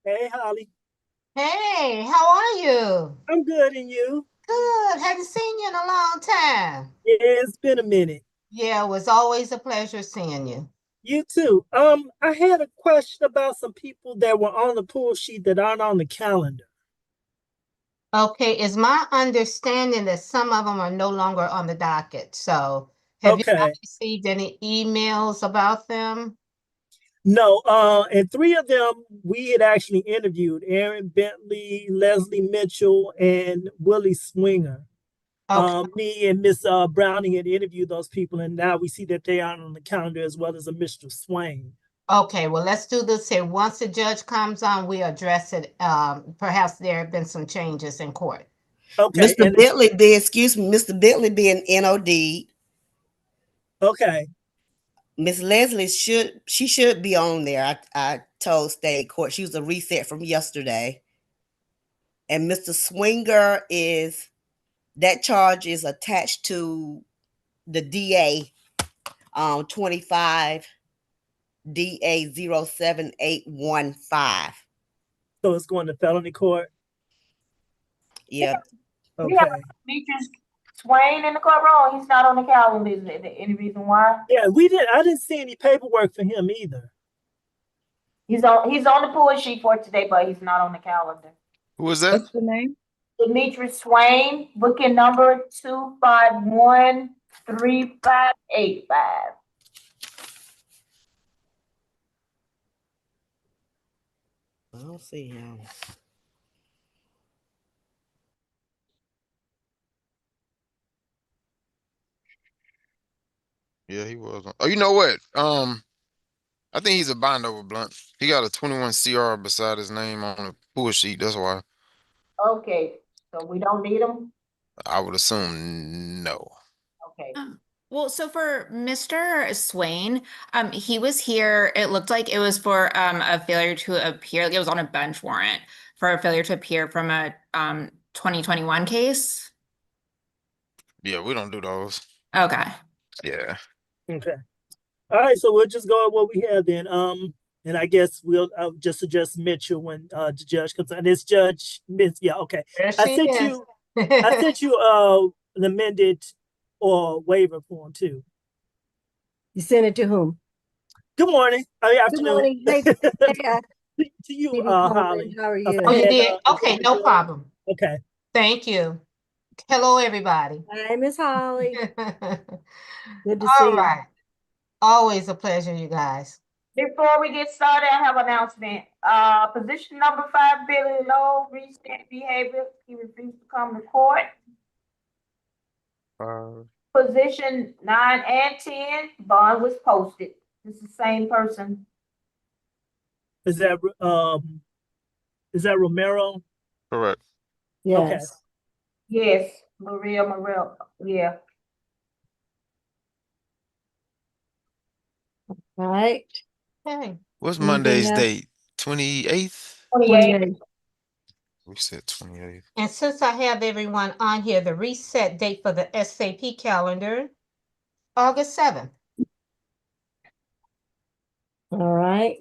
Hey, Holly. Hey, how are you? I'm good, and you? Good. Haven't seen you in a long time. Yeah, it's been a minute. Yeah, it was always a pleasure seeing you. You too. I had a question about some people that were on the pool sheet that aren't on the calendar. Okay, it's my understanding that some of them are no longer on the docket. So, have you not Okay. received any emails about them? No, and three of them we had actually interviewed: Aaron Bentley, Leslie Mitchell, and Willie Swinger. Okay. Me and Miss Browning had interviewed those people, and now we see that they aren't on the calendar as well as a Mr. Swain. Okay, well, let's do this here. Once the judge comes on, we address it. Perhaps there have been some changes in court. Okay, Mr. Bentley be, excuse me, Mr. Bentley being NOD. okay, Miss Leslie should be on there. I told state court she was a reset from yesterday. And Mr. Swinger is that charge is attached to the DA 25 DA 07815. so it's going to felony court. Yeah. We have Okay. Demetrius Swain in the courtroom. He's not on the calendar. Is there any reason why? Yeah, we didn't. I didn't see any paperwork for him either. He's on the pull sheet for today, but he's not on the calendar. Who was that? What's the name? Demetrius Swain, booking number 2513585. I don't see him. Yeah, he was. Oh, you know what? I think he's a bind over blunt. He got a 21 CR beside his name on the pull sheet. That's why Okay, so we don't need him. I would assume no. Okay. Well, so for Mr. Swain, he was here. It looked like it was for a failure to appear. Like it was on a bench warrant for a failure to appear from a 2021 case. Yeah, we don't do those. Okay. Yeah. Okay. All right, so we'll just go with what we have then. And I guess I'll just suggest Mitchell when the judge comes on. It's Judge Mitch. Yeah, okay. There I she sent is. you I sent you an amended or waiver form too. You sent it to whom? Good morning. I mean, Good afternoon. morning. Hey, To you, Lady Holly. Coleman, how are Of you? Oh, you Fed, did? Okay, no Executive. problem. Okay. Thank you. Hello, everybody. Hi, Miss Holly. Good to see All you. right. Always a pleasure, you guys. Before we get started, I have an announcement. Position number 5, Billy Lowe, recent behavior. He refused to come to court. Position 9 and 10, bond was posted. This is the same person. Is that Romero? Correct. Okay. Yes. Yes, Maria Morel. Yeah. All right. Hey. What's Anything Monday's else? date? 28th? 28. 28. We said 28th. And since I have everyone on here, the reset date for the SAP calendar, August 7th. All right.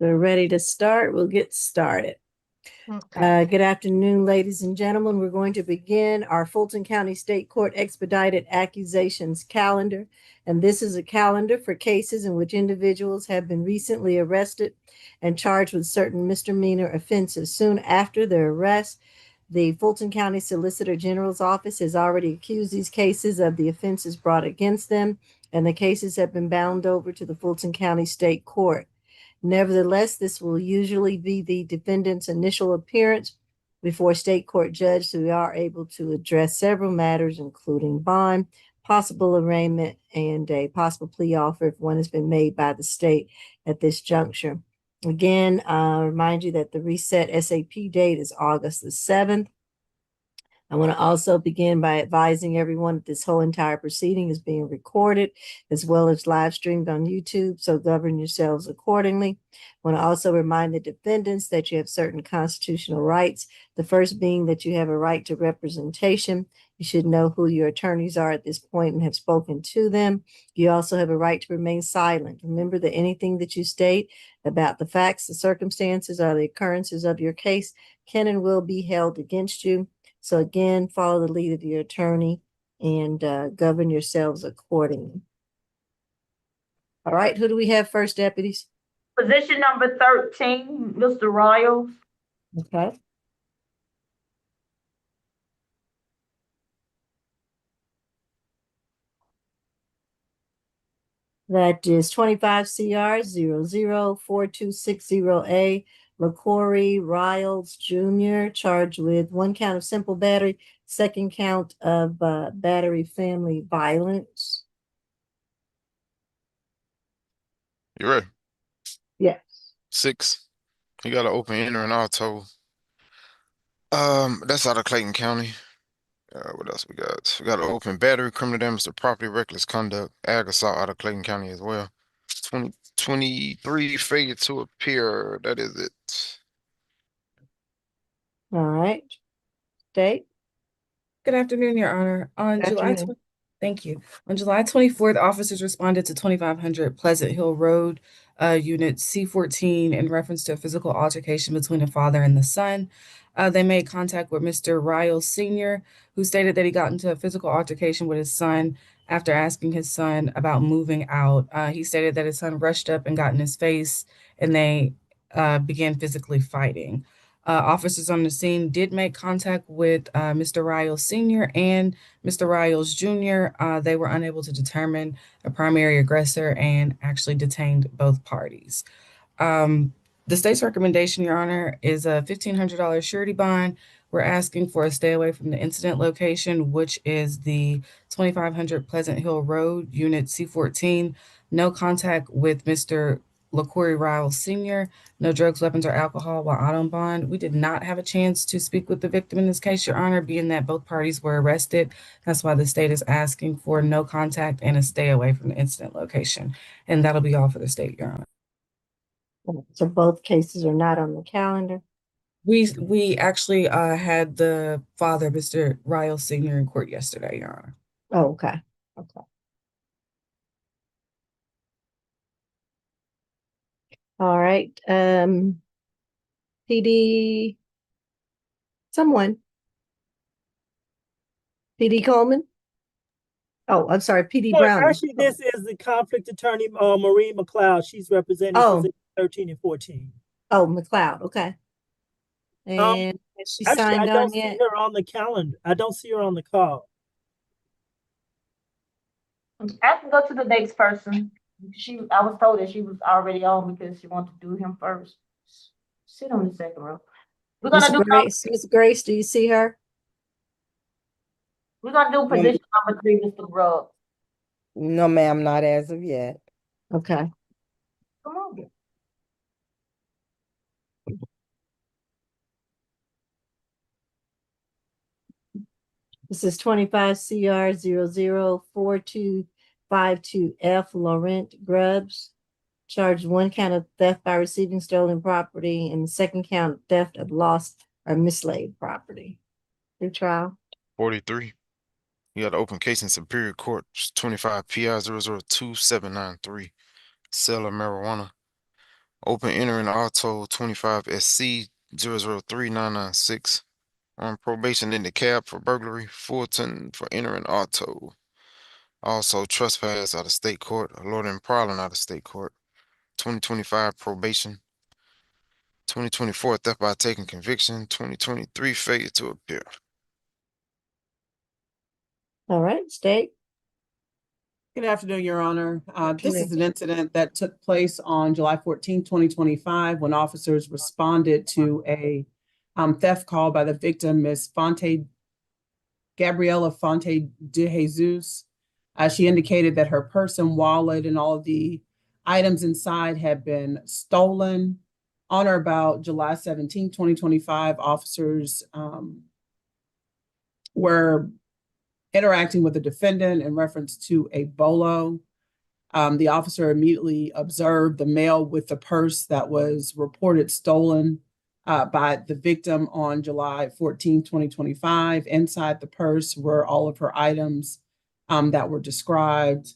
We're ready to start. We'll get started. Okay. Good afternoon, ladies and gentlemen. We're going to begin our Fulton County State Court Expedited Accusations calendar. And this is a calendar for cases in which individuals have been recently arrested and charged with certain misdemeanor offenses. Soon after their arrest, the Fulton County Solicitor General's Office has already accused these cases of the offenses brought against them, and the cases have been bound over to the Fulton County State Court. Nevertheless, this will usually be the defendant's initial appearance before a state court judge, so we are able to address several matters, including bond, possible arraignment, and a possible plea offer if one has been made by the state at this juncture. Again, remind you that the reset SAP date is August the 7th. I want to also begin by advising everyone that this whole entire proceeding is being recorded as well as live streamed on YouTube, so govern yourselves accordingly. I want to also remind the defendants that you have certain constitutional rights, the first being that you have a right to representation You should know who your attorneys are at this point and have spoken to them. You also have a right to remain silent. Remember that anything that you state about the facts, the circumstances, or the occurrences of your case can and will be held against you. So again, follow the lead of your attorney and govern yourselves accordingly. All right, who do we have first, deputies? Position number 13, Mr. Riles. Okay. That is 25 CR 004260A, LaCory Riles Jr., charged with 1 count of simple battery, 2nd count of battery family violence. You ready? Yes. 6. He got an open enter and auto. That's out of Clayton County. What else we got? We got an open battery, criminal damage to property, reckless conduct, ag assault out of Clayton County as well. 2023 failure to appear. That is it. All right. State. Good afternoon, Your Honor. Good afternoon. Thank you. On July 24th, officers responded to 2500 Pleasant Hill Road, Unit C14, in reference to a physical altercation between a father and the son. They made contact with Mr. Riles Sr., who stated that he got into a physical altercation with his son after asking his son about moving out. He stated that his son rushed up and got in his face, and they began physically fighting. Officers on the scene did make contact with Mr. Riles Sr. and Mr. Riles Jr. They were unable to determine a primary aggressor and actually detained both parties. The state's recommendation, Your Honor, is a $1,500 surety bond. We're asking for a stay away from the incident location, which is the 2500 Pleasant Hill Road, Unit C14. No contact with Mr. LaCory Riles Sr., no drugs, weapons, or alcohol while out on bond. We did not have a chance to speak with the victim in this case, Your Honor, being that both parties were arrested. That's why the state is asking for no contact and a stay away from the incident location. And that'll be all for the state, Your Honor. So both cases are not on the calendar. We actually had the father, Mr. Riles Sr., in court yesterday, Your Honor. Oh, okay. Okay. All right. PD, someone. PD Coleman? Oh, I'm sorry, PD Well, Brown. actually, this is the conflict attorney, Marie McLeod. She's representing Oh. position 13 and 14. Oh, McLeod, okay. And has she Actually, signed I don't on see yet? her on the calendar. I don't see her on the call. I can go to the next person. I was told that she was already on because she wanted to do him first. Sit on the second row. We're gonna do Miss Grace, do you see her? we're gonna do position number 3, Mr. Grubb. No, ma'am, not as of yet. Okay. Come on. This is 25 CR 004252F, Laurent Grubbs, charged 1 count of theft by receiving stolen property and the 2nd count theft of lost or mislaid property. Through trial. 43. You got an open case in Superior Court, 25 PI 002793. Sale of marijuana. Open entering auto 25 SC 003996. On probation in the cab for burglary. Fulton for entering auto. Also trespass out of state court. Loitering prowling out of state court. 2025 probation. 2024 theft by taking conviction. 2023 failure to appear. All right, state. Good afternoon, Your Honor. This is afternoon. an incident that took place on July 14, 2025, when officers responded to a theft call by the victim, Ms. Gabriela Fonte de Jesus. She indicated that her purse and wallet and all of the items inside had been stolen. On or about July 17, 2025, officers were interacting with the defendant in reference to a bolo. The officer immediately observed the male with the purse that was reported stolen by the victim on July 14, 2025. Inside the purse were all of her items that were described.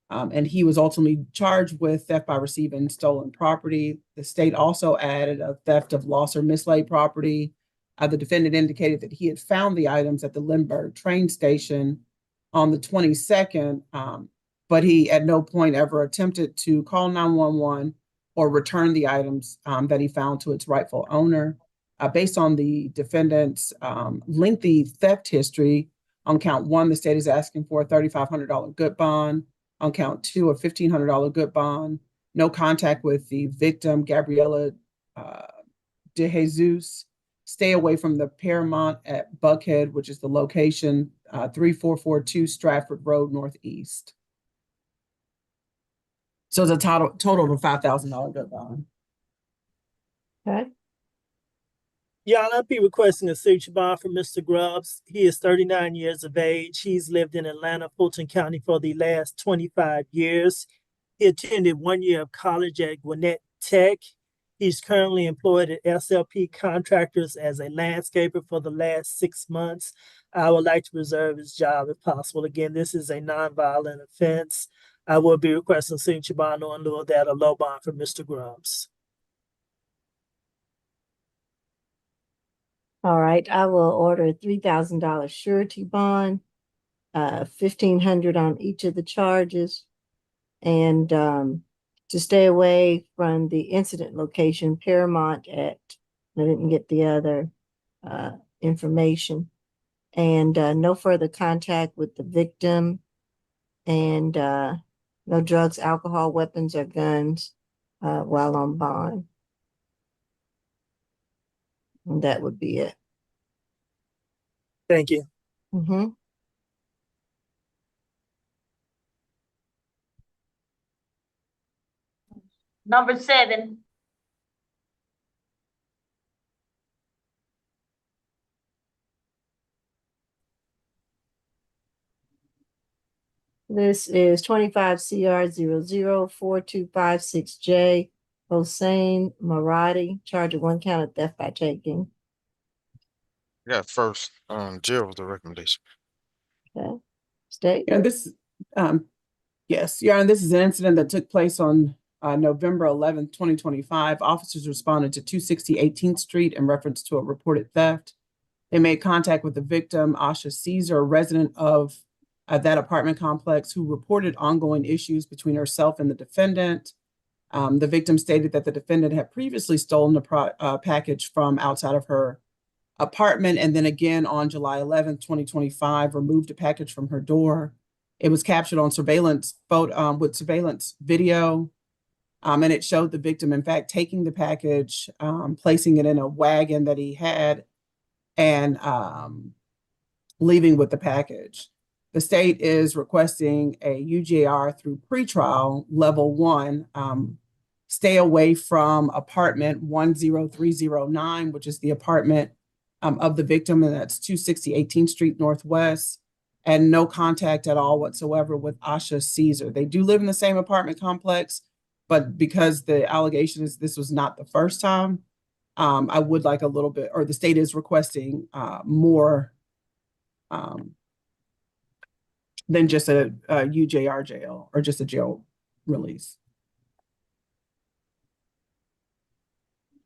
And he was ultimately charged with theft by receiving stolen property. The state also added a theft of lost or mislaid property. The defendant indicated that he had found the items at the Lindbergh train station on the 22nd, but he at no point ever attempted to call 911 or return the items that he found to its rightful owner. Based on the defendant's lengthy theft history, on count one, the state is asking for a $3,500 good bond. On count two, a $1,500 good bond. No contact with the victim, Gabriela De Jesus. Stay away from the Paramount at Buckhead, which is the location 3442 Stratford Road Northeast. So it's a total of a $5,000 good bond. Okay. Yeah, I'll be requesting a search bond for Mr. Grubbs. He is 39 years of age. He's lived in Atlanta, Fulton County for the last 25 years. He attended 1 year of college at Gwinnett Tech. He's currently employed at SLP Contractors as a landscaper for the last 6 months. I would like to reserve his job if possible. Again, this is a nonviolent offense. I will be requesting a signature bond on lieu of that, a low bond for Mr. Grubbs. All right, I will order a $3,000 surety bond, 1,500 on each of the charges, and to stay away from the incident location, Paramount at, I didn't get the other information, and no further contact with the victim, and no drugs, alcohol, weapons, or guns while on bond. And that would be it. Thank you. Mm-hmm. Number 7. This is 25 CR 004256J. Hossein Maradi, charge of 1 count of theft by taking. Yeah, first, jail was the recommendation. Okay. State. Yeah, this, yes, Your Honor, this is an incident that took place on November 11th, 2025. Officers responded to 260 18th Street in reference to a reported theft. They made contact with the victim, Asha Caesar, a resident of that apartment complex, who reported ongoing issues between herself and the defendant. The victim stated that the defendant had previously stolen a package from outside of her apartment, and then again on July 11th, 2025, removed a package from her door. It was captured on surveillance photo with surveillance video, and it showed the victim, in fact, taking the package, placing it in a wagon that he had, and leaving with the package. The state is requesting a UJR through pretrial level 1. Stay away from apartment 10309, which is the apartment of the victim, and that's 260 18th Street Northwest, and no contact at all whatsoever with Asha Caesar. They do live in the same apartment complex, but because the allegation is this was not the first time, I would like a little bit, or the state is requesting more than just a UJR jail or just a jail release.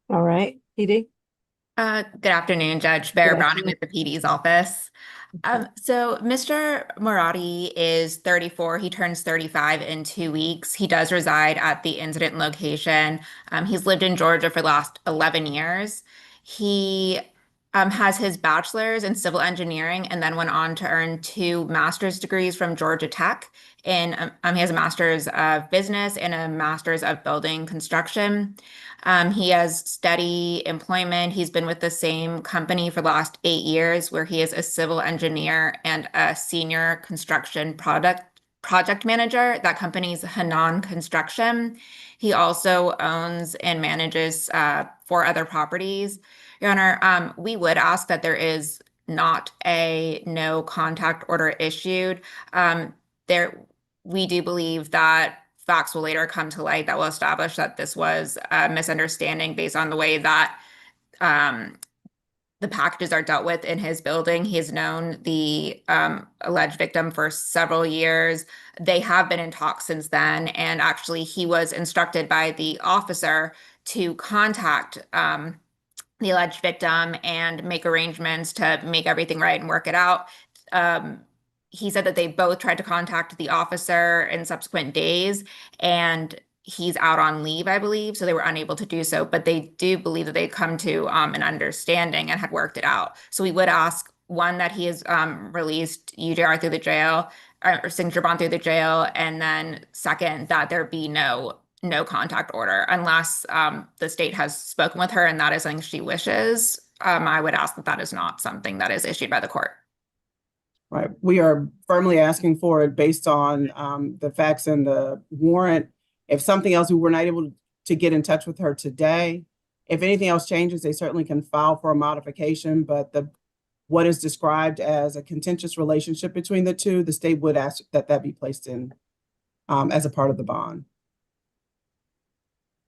All right, PD. Good afternoon, Judge Bear Browning with the PD's office. So Mr. Murati is 34. He turns 35 in 2 weeks. He does reside at the incident location. He's lived in Georgia for the last 11 years. He has his bachelor's in civil engineering and then went on to earn 2 master's degrees from Georgia Tech. And he has a master's of business and a master's of building construction. He has steady employment. He's been with the same company for the last 8 years, where he is a civil engineer and a senior construction project manager. That company's Hanan Construction. He also owns and manages 4 other properties. Your Honor, we would ask that there is not a no contact order issued. We do believe that facts will later come to light that will establish that this was a misunderstanding based on the way that the packages are dealt with in his building. He has known the alleged victim for several years. They have been in talks since then, and actually he was instructed by the officer to contact the alleged victim and make arrangements to make everything right and work it out. He said that they both tried to contact the officer in subsequent days, and he's out on leave, I believe, so they were unable to do so. But they do believe that they come to an understanding and had worked it out. So we would ask, one, that he has released UJR through the jail, or signature bond through the jail, and then second, that there be no contact order unless the state has spoken with her and that is something she wishes. I would ask that that is not something that is issued by the court. Right. We are firmly asking for it based on the facts in the warrant. If something else, we were not able to get in touch with her today. If anything else changes, they certainly can file for a modification, but what is described as a contentious relationship between the two, the state would ask that that be placed in as a part of the bond.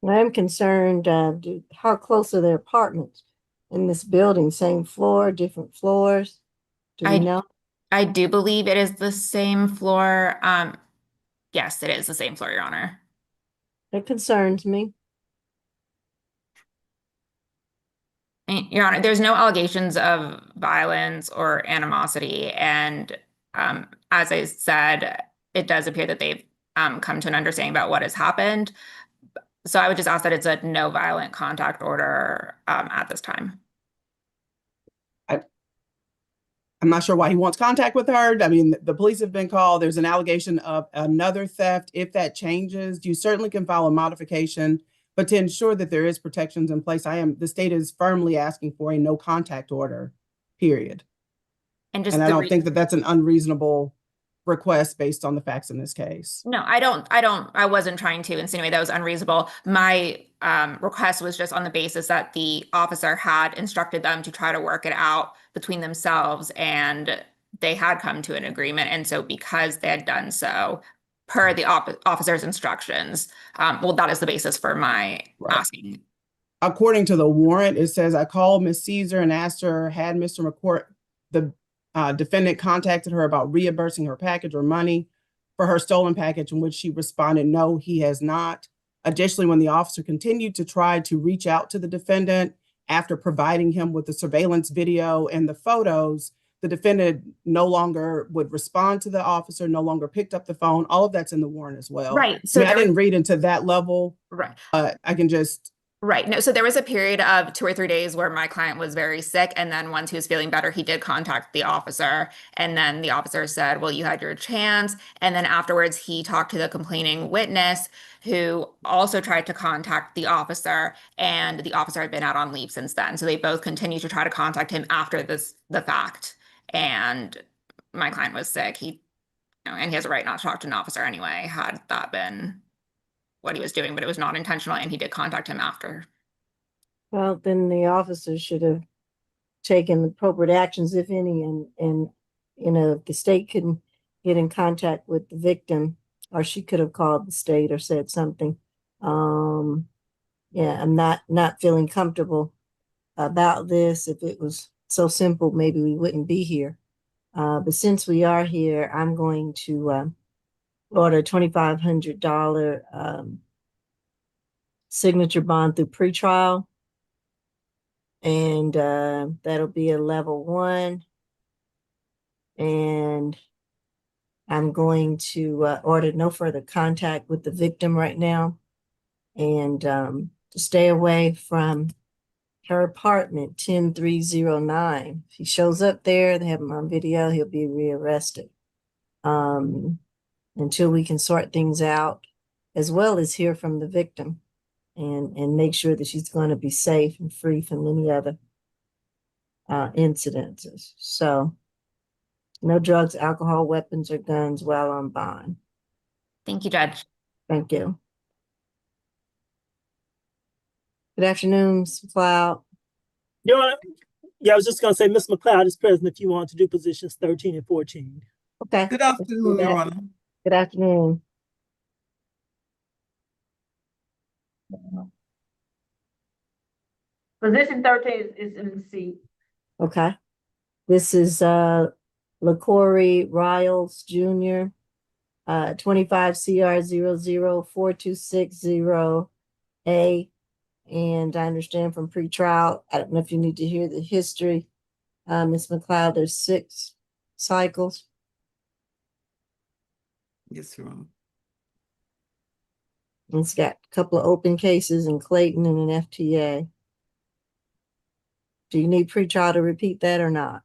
I'm concerned, how close are their apartments in this building? Same floor, different floors? Do we know? I do believe it is the same floor. Yes, it is the same floor, Your Honor. It concerns me. Your Honor, there's no allegations of violence or animosity. And as I said, it does appear that they've come to an understanding about what has happened. So I would just ask that it's a no violent contact order at this time. I'm not sure why he wants contact with her. I mean, the police have been called. There's an allegation of another theft. If that changes, you certainly can file a modification, but to ensure that there is protections in place, the state is firmly asking for a no contact order, period. And I don't think that that's an unreasonable request based on the facts in this case. No, I wasn't trying to insinuate that was unreasonable. My request was just on the basis that the officer had instructed them to try to work it out between themselves, and they had come to an agreement. And so because they had done so per the officer's instructions, well, that is the basis for my asking. According to the warrant, it says, I called Miss Caesar and asked her, had Mr. McCourt, the defendant, contacted her about reimbursing her package or money for her stolen package, in which she responded, no, he has not. Additionally, when the officer continued to try to reach out to the defendant after providing him with the surveillance video and the photos, the defendant no longer would respond to the officer, no longer picked up the phone. All of that's in the warrant as well. Right. So I didn't read into that level. Right. I can just. Right. No, so there was a period of 2 or 3 days where my client was very sick. And then once he was feeling better, he did contact the officer. And then the officer said, well, you had your chance. And then afterwards, he talked to the complaining witness, who also tried to contact the officer. And the officer had been out on leave since then. So they both continued to try to contact him after the fact. And my client was sick. And he has a right not to talk to an officer anyway, had that been what he was doing, but it was not intentional, and he did contact him after. Well, then the officer should have taken appropriate actions, if any, and if the state couldn't get in contact with the victim, or she could have called the state or said something. Yeah, I'm not feeling comfortable about this. If it was so simple, maybe we wouldn't be here. But since we are here, I'm going to order $2,500 signature bond through pretrial. And that'll be a level 1. And I'm going to order no further contact with the victim right now, and to stay away from her apartment, 10309. If he shows up there, they have him on video, he'll be rearrested. Until we can sort things out, as well as hear from the victim and make sure that she's going to be safe and free from any other incidences. So no drugs, alcohol, weapons, or guns while on bond. Thank you, Judge. Thank you. Good afternoon, Ms. McLeod. Your Honor, yeah, I was just going to say, Ms. McLeod is present if you want to do positions 13 and 14. Okay. Good afternoon, Your Honor. Good afternoon. Position 13 is in the seat. Okay. This is LaCory Riles Jr., 25 CR 0042660A. And I understand from pretrial, I don't know if you need to hear the history. Ms. McLeod, there's 6 cycles. Yes, Your Honor. It's got a couple of open cases in Clayton and an FTA. Do you need pretrial to repeat that or not?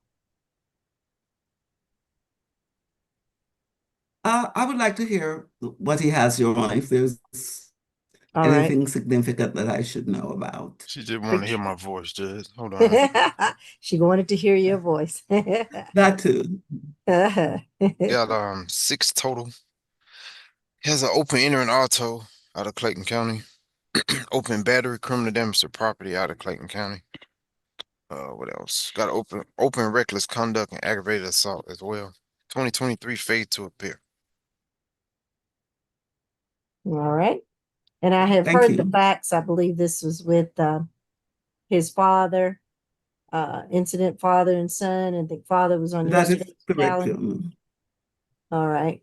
I would like to hear what he has, Your Honor, if there's All right. anything significant that I should know about. She just want to hear my voice, Judge. Hold on. She wanted to hear your voice. That too. Got 6 total. Has an open entering auto out of Clayton County. Open battery, criminal damage to property out of Clayton County. What else? Got open reckless conduct and aggravated assault as well. 2023 fade to appear. All right. And I have Thank heard the you. facts. I believe this was with his father, incident father and son, and the father was on That is yesterday's correct, Your calendar. Honor. All right.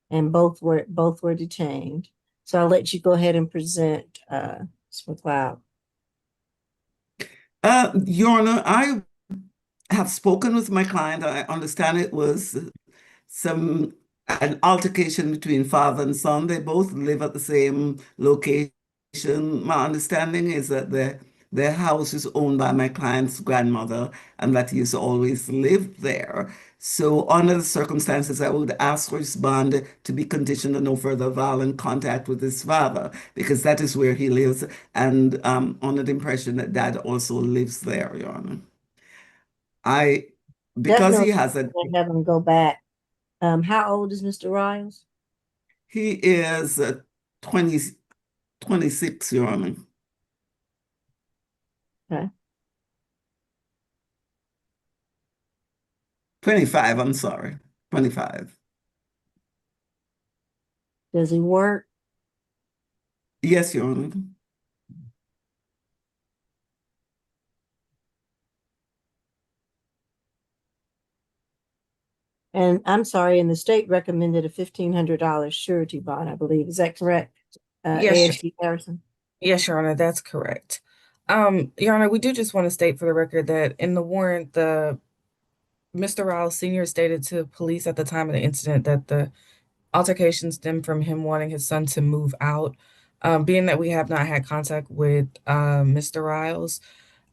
And both were detained. So I'll let you go ahead and present Ms. McLeod. Your Honor, I have spoken with my client. I understand it was an altercation between father and son. They both live at the same location. My understanding is that their house is owned by my client's grandmother and that he's always lived there. So under the circumstances, I would ask for his bond to be conditioned on no further violent contact with his father, because that is where he lives, and under the impression that dad also lives there, Your Honor. Because Definitely he has a have him go back. How old is Mr. Riles? He is 20, 26, Your Honor. Okay. 25, I'm sorry. 25. Does he work? Yes, Your Honor. And I'm sorry, and the state recommended a $1,500 surety bond, I believe. Is that correct? Yes, ASG Harrison? Yes, Your Honor, that's correct. Your Honor, we do just want to state for the record that in the warrant, Mr. Riles Sr. stated to police at the time of the incident that the altercation stemmed from him wanting his son to move out. Being that we have not had contact with Mr. Riles,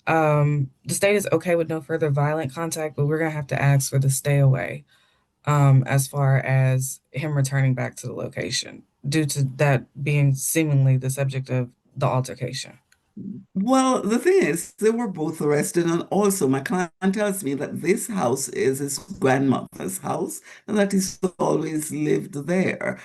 the state is okay with no further violent contact, but we're gonna have to ask for the stay away as far as him returning back to the location due to that being seemingly the subject of the altercation. Well, the thing is, they were both arrested, and also my client tells me that this house is his grandmother's house and that he's always lived there.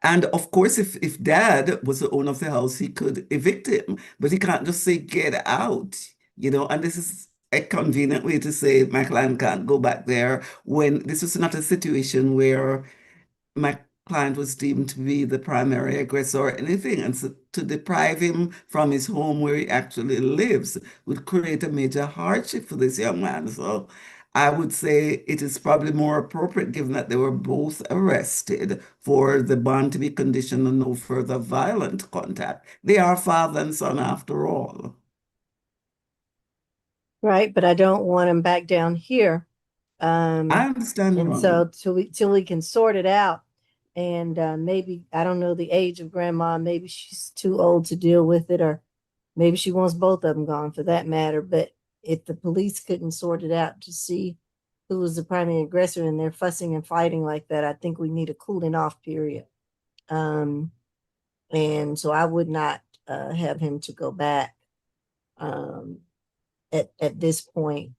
And of course, if dad was the owner of the house, he could evict him, but he can't just say, get out, and this is a convenient way to say my client can't go back there when this was not a situation where my client was deemed to be the primary aggressor or anything. And so to deprive him from his home where he actually lives would create a major hardship for this young man. So I would say it is probably more appropriate, given that they were both arrested, for the bond to be conditioned on no further violent contact. They are father and son after all. Right, but I don't want him back down here. I understand, Your And Honor. so till we can sort it out. And maybe, I don't know the age of grandma, maybe she's too old to deal with it, or maybe she wants both of them gone for that matter. But if the police couldn't sort it out to see who was the primary aggressor and they're fussing and fighting like that, I think we need a cooling off period. And so I would not have him to go back at this point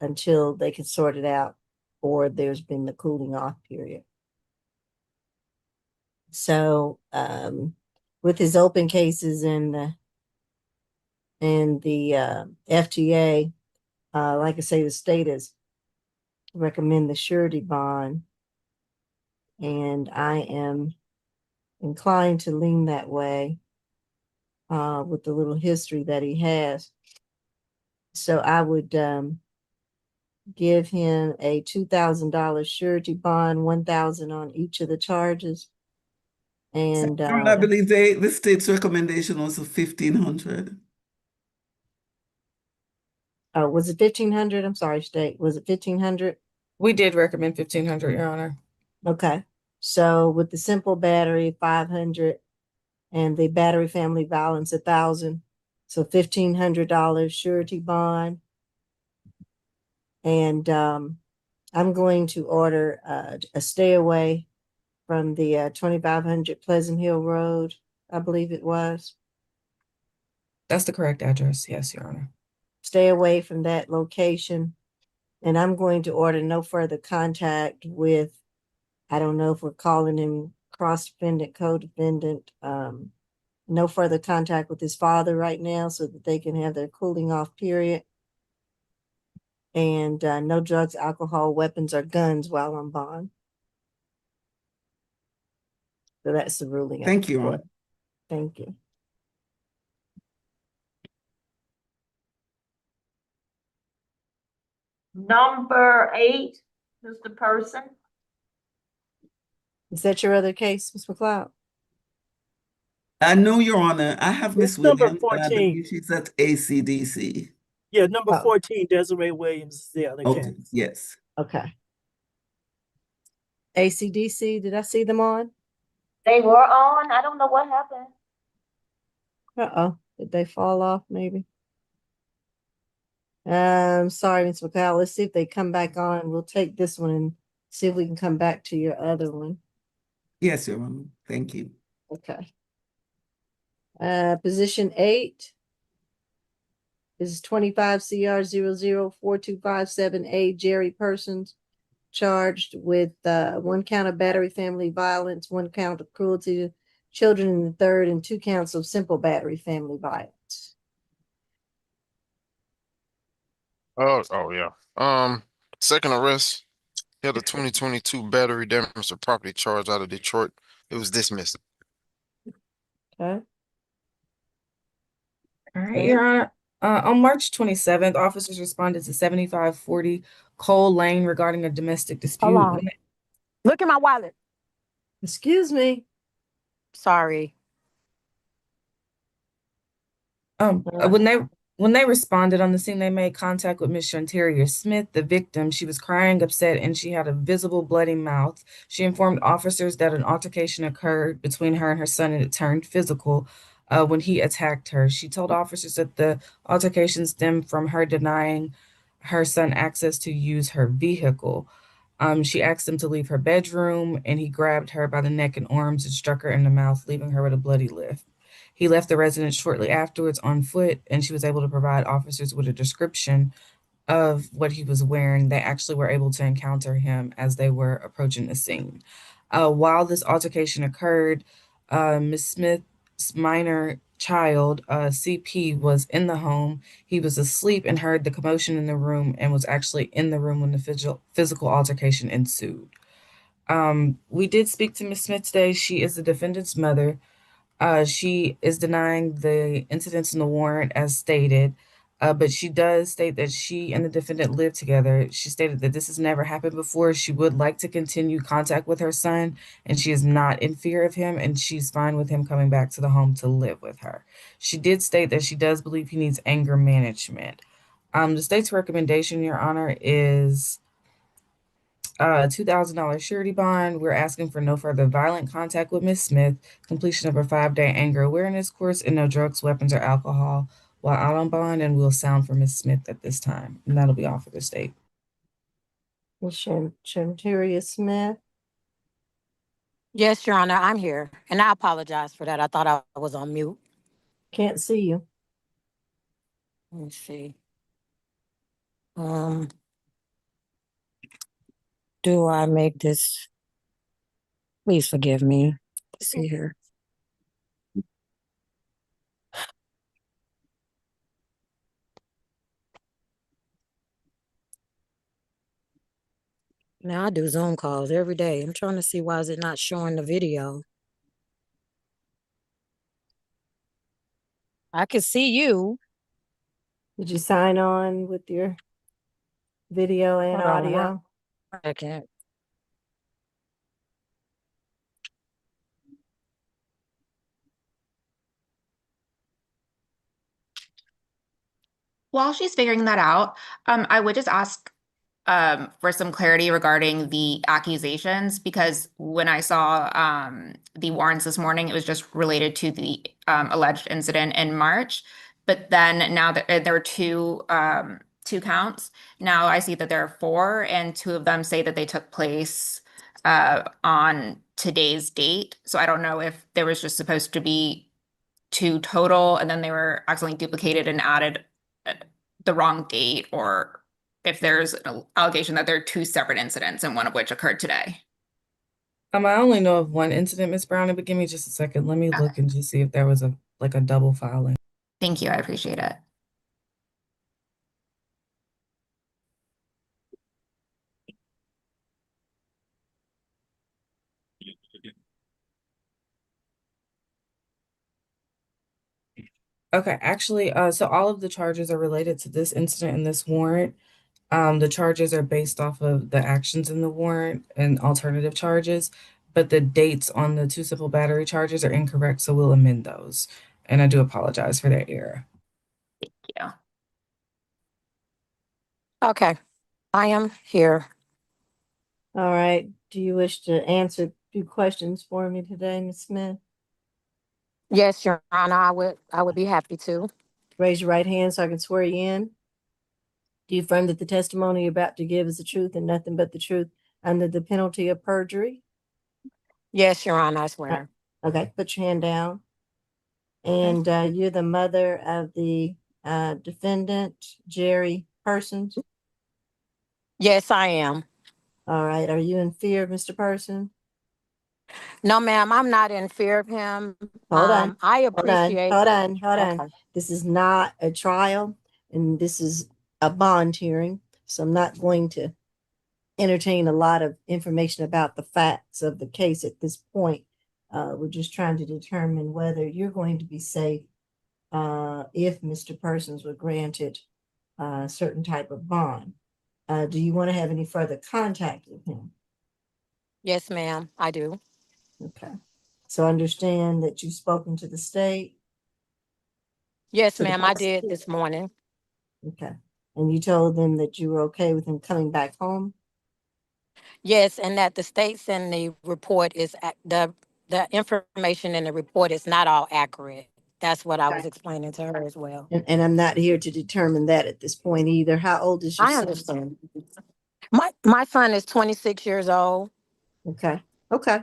until they can sort it out or there's been the cooling off period. So with his open cases and the FTA, like I say, the state is recommend the surety bond, and I am inclined to lean that way. with the little history that he has. So I would give him a $2,000 surety bond, $1,000 on each of the charges. And I believe the state's recommendation was 1,500. oh, was it 1,500? I'm sorry, state. Was it 1,500? We did recommend 1,500, Your Honor. Okay. So with the simple battery, 500, and the battery family violence, 1,000. So $1,500 surety bond. And I'm going to order a stay away from the 2,500 Pleasant Hill Road, I believe it was. That's the correct address. Yes, Your Honor. Stay away from that location. And I'm going to order no further contact with, I don't know if we're calling him cross-defendant, co-defendant, no further contact with his father right now so that they can have their cooling off period. And no drugs, alcohol, weapons, or guns while on bond. So that's the ruling. Thank you, Your Honor. Thank you. Number 8, Mr. Person. Is that your other case, Ms. McLeod? No, Your Honor. I have Miss It's number Williams, and I 14. believe she's at ACDC. Yeah, number Oh. 14, Desiree Williams is the other Okay, case. yes. Okay. ACDC, did I see them on? They were on. I don't know what happened. Uh-oh, did they fall off maybe? Sorry, Ms. McLeod, let's see if they come back on. We'll take this one and see if we can come back to your other one. Yes, Your Honor. Thank you. Okay. Position 8. This is 25 CR 004257A, Jerry Persons, charged with 1 count of battery family violence, 1 count of cruelty to children in the third, and 2 counts of simple battery family violence. Oh yeah. Second arrest. He had a 2022 battery damage to property charge out of Detroit. It was dismissed. Okay. All right, Your Honor. On March 27th, officers responded to 7540 Cole Lane regarding a domestic dispute. Hold on. Look at my wallet. Excuse me. Sorry. When they responded on the scene, they made contact with Miss Shantaria Smith, the victim. She was crying, upset, and she had a visible bloody mouth. She informed officers that an altercation occurred between her and her son, and it turned physical when he attacked her. She told officers that the altercation stemmed from her denying her son access to use her vehicle. She asked him to leave her bedroom, and he grabbed her by the neck and arms and struck her in the mouth, leaving her with a bloody lip. He left the residence shortly afterwards on foot, and she was able to provide officers with a description of what he was wearing. They actually were able to encounter him as they were approaching the scene. While this altercation occurred, Ms. Smith's minor child, CP, was in the home. He was asleep and heard the commotion in the room and was actually in the room when the physical altercation ensued. We did speak to Ms. Smith today. She is the defendant's mother. She is denying the incidents in the warrant as stated, but she does state that she and the defendant live together. She stated that this has never happened before. She would like to continue contact with her son, and she is not in fear of him, and she's fine with him coming back to the home to live with her. She did state that she does believe he needs anger management. The state's recommendation, Your Honor, is $2,000 surety bond. We're asking for no further violent contact with Ms. Smith, completion of her 5-day anger awareness course, and no drugs, weapons, or alcohol while out on bond. And we'll sound for Ms. Smith at this time. And that'll be all for the state. Ms. Shantaria Smith. Yes, Your Honor, I'm here. And I apologize for that. I thought I was on mute. Can't see you. Let me see. Do I make this? Please forgive me. Let's see here. Now I do Zoom calls every day. I'm trying to see why is it not showing the video. I can see you. Did you sign on with your video and Hold on audio? 1 second. While she's figuring that out, I would just ask for some clarity regarding the accusations, because when I saw the warrants this morning, it was just related to the alleged incident in March. But then now that there were two counts, now I see that there are four, and two of them say that they took place on today's date. So I don't know if there was just supposed to be two total, and then they were accidentally duplicated and added uh, the wrong date, or if there's an allegation that there are two separate incidents and one of which occurred today. I only know of one incident, Miss Browning, but give me just a second. Let me Okay. look and just see if there was a double filing. Thank you. I appreciate it. Okay, actually, so all of the charges are related to this incident and this warrant. The charges are based off of the actions in the warrant and alternative charges, but the dates on the two simple battery charges are incorrect, so we'll amend those. And I do apologize for that error. Yeah. Okay, I am here. All right. Do you wish to answer a few questions for me today, Ms. Smith? Yes, Your Honor, I would be happy to. Raise your right hand so I can swear you in. Do you affirm that the testimony you're about to give is the truth and nothing but the truth under the penalty of perjury? Yes, Your Honor, I swear. Okay, put your hand down. And you're the mother of the defendant, Jerry Persons? Yes, I am. All right. Are you in fear of Mr. Person? No, ma'am, I'm not in fear of him. Hold on. I Hold on. appreciate. Hold on. Hold on. Okay. This is not a trial, and this is a bond hearing. So I'm not going to entertain a lot of information about the facts of the case at this point. We're just trying to determine whether you're going to be safe if Mr. Persons were granted a certain type of bond. Do you want to have any further contact with him? Yes, ma'am, I do. Okay. So understand that you've spoken to the state. Yes, To the ma'am, I police? did this morning. Okay. And you told them that you were okay with him coming back home? Yes, and that the states in the report is the information in the report is not all accurate. That's what I was explaining to her as well. And I'm not here to determine that at this point either. How old is your I son? understand. My son is 26 years old. Okay. Okay.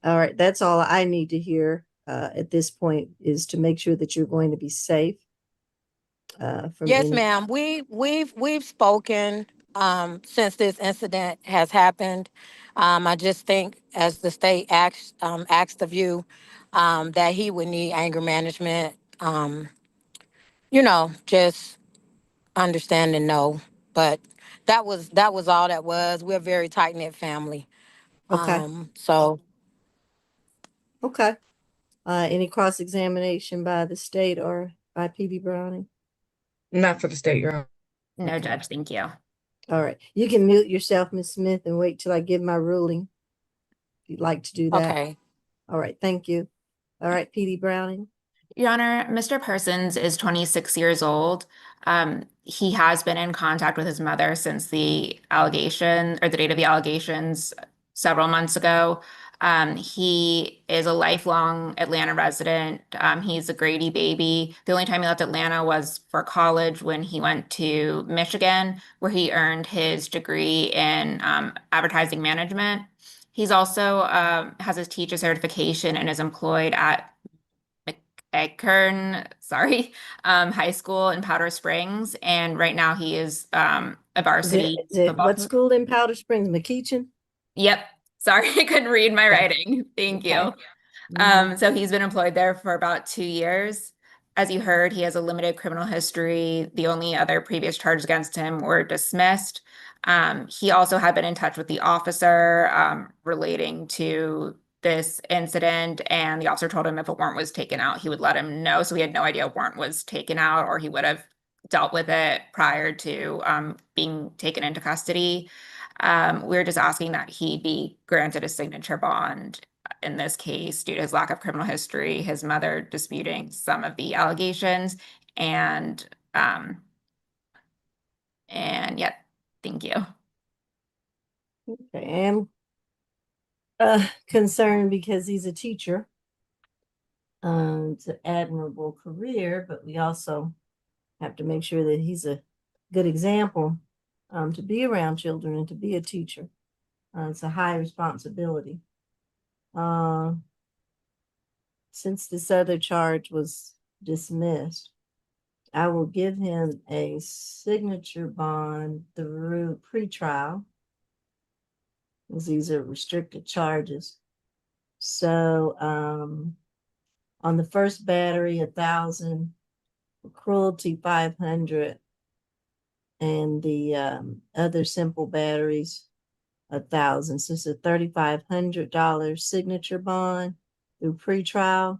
All right. That's all I need to hear at this point, is to make sure that you're going to be safe from Yes, any. ma'am. We've spoken since this incident has happened. I just think, as the state asked of you, that he would need anger management. Just understand and know. But that was all that was. We're a very tight knit family. Okay. So Okay. Any cross examination by the state or by PD Browning? Not for the state, Your Honor. No, Okay. Judge. Thank you. All right. You can mute yourself, Ms. Smith, and wait till I give my ruling, if you'd like to do that. okay. All right. Thank you. All right. PD Browning. Your Honor, Mr. Parsons is 26 years old. He has been in contact with his mother since the allegation, or the date of the allegations, several months ago. He is a lifelong Atlanta resident. He's a Grady baby. The only time he left Atlanta was for college, when he went to Michigan, where he earned his degree in advertising management. He's also has his teacher certification and is employed at High School in Powder Springs, and right now he is a varsity Is it football. what school in Powder Springs? McKeachin? Yep. Sorry, I couldn't read my Okay. writing. Thank you. Okay. Mhm. So he's been employed there for about 2 years. As you heard, he has a limited criminal history. The only other previous charges against him were dismissed. He also had been in touch with the officer relating to this incident, and the officer told him if a warrant was taken out, he would let him know. So he had no idea a warrant was taken out, or he would have dealt with it prior to being taken into custody. We're just asking that he be granted a signature bond in this case due to his lack of criminal history, his mother disputing some of the allegations, and yeah, thank you. Okay, and concerned because he's a teacher. It's an admirable career, but we also have to make sure that he's a good example to be around children and to be a teacher. It's a high responsibility. Since this other charge was dismissed, I will give him a signature bond through pretrial, because these are restricted charges. So on the first battery, 1,000, cruelty 500, and the other simple batteries 1,000. So it's a $3,500 signature bond through pretrial.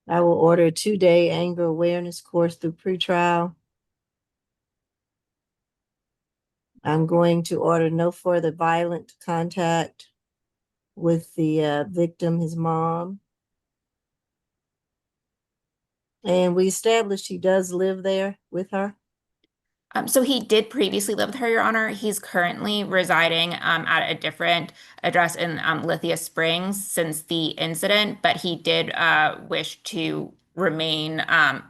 I will order a 2-day anger awareness course through pretrial. I'm going to order no further violent contact with the victim, his mom. And we established he does live there with her. So he did previously live with her, Your Honor. He's currently residing at a different address in Lithia Springs since the incident, but he did wish to remain,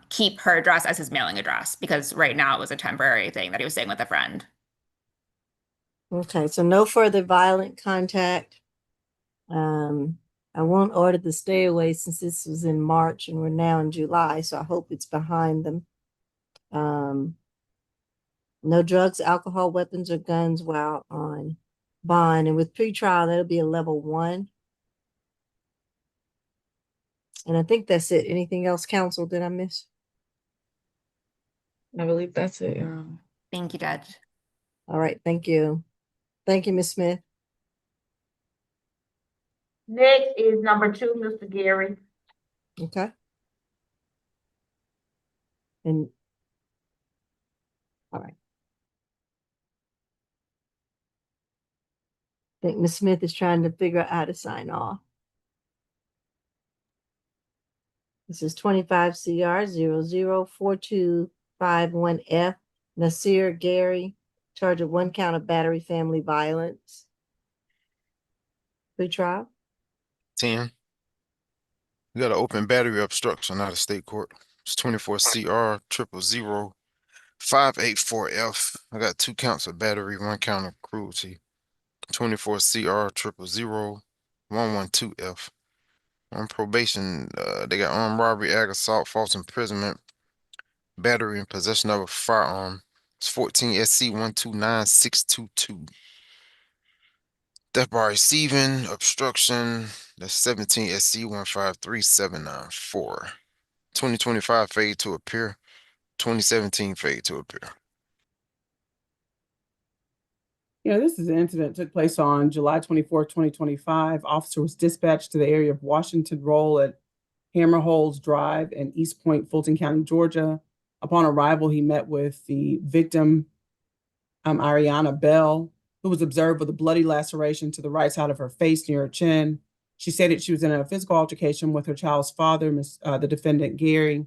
keep her address as his mailing address because right now it was a temporary thing that he was staying with a friend. Okay, so no further violent contact. I won't order the stay away since this was in March and we're now in July, so I hope it's behind them. No drugs, alcohol, weapons, or guns while on bond. And with pretrial, that'll be a level 1. And I think that's it. Anything else, counsel, did I miss? I believe that's it. Thank you, Judge. All right, thank you. Thank you, Ms. Smith. Next is number 2, Mr. Gary. Okay. And all right. I think Ms. Smith is trying to figure out how to sign off. This is 25 CR 004251F. Nasir Gary, charge of 1 count of battery family violence. Pretrial. 10. We got an open battery obstruction out of state court. It's 24 CR 0000584F. I got 2 counts of battery, 1 count of cruelty. 24 CR 0000112F. On probation, they got armed robbery, ag assault, false imprisonment, battery, and possession of a firearm. It's 14 SC 129622. Death by receiving, obstruction, that's 17 SC 153,794. 2025 fade to appear, 2017 fade to appear. Yeah, this is an incident that took place on July 24th, 2025. Officer was dispatched to the area of Washington Roll at Hammerholz Drive in East Point, Fulton County, Georgia. Upon arrival, he met with the victim, Ariana Bell, who was observed with a bloody laceration to the right side of her face near her chin. She stated she was in a physical altercation with her child's father, the defendant Gary,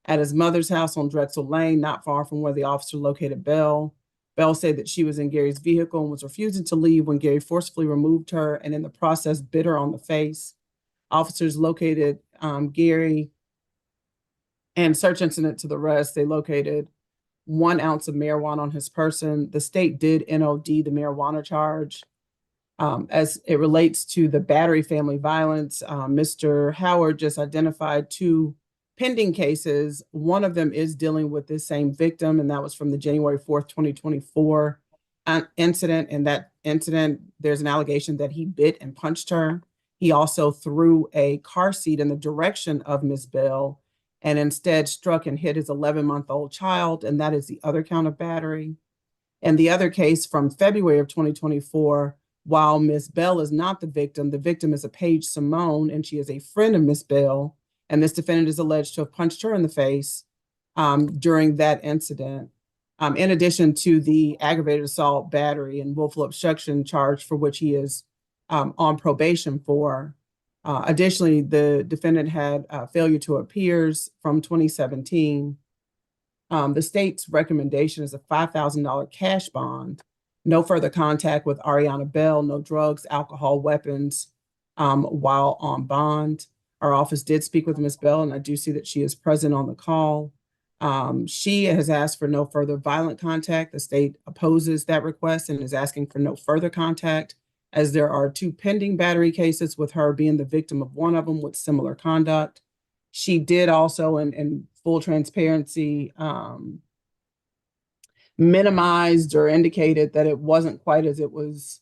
at his mother's house on Drexel Lane, not far from where the officer located Bell. Bell said that she was in Gary's vehicle and was refusing to leave when Gary forcefully removed her and in the process bit her on the face. Officers located Gary, and search incident to the rest. They located 1 ounce of marijuana on his person. The state did NOD the marijuana charge. As it relates to the battery family violence, Mr. Howard just identified 2 pending cases. One of them is dealing with this same victim, and that was from the January 4th, 2024 incident. In that incident, there's an allegation that he bit and punched her. He also threw a car seat in the direction of Ms. Bell and instead struck and hit his 11-month-old child, and that is the other count of battery. And the other case from February of 2024, while Miss Bell is not the victim is a Paige Simone, and she is a friend of Miss Bell. And this defendant is alleged to have punched her in the face during that incident. In addition to the aggravated assault, battery, and willful obstruction charge for which he is on probation for. Additionally, the defendant had failure to appears from 2017. The state's recommendation is a $5,000 cash bond, no further contact with Ariana Bell, no drugs, alcohol, weapons while on bond. Our office did speak with Ms. Bell, and I do see that she is present on the call. She has asked for no further violent contact. The state opposes that request and is asking for no further contact, as there are 2 pending battery cases, with her being the victim of one of them with similar conduct. She did also, in full transparency, minimized or indicated that it wasn't quite as it was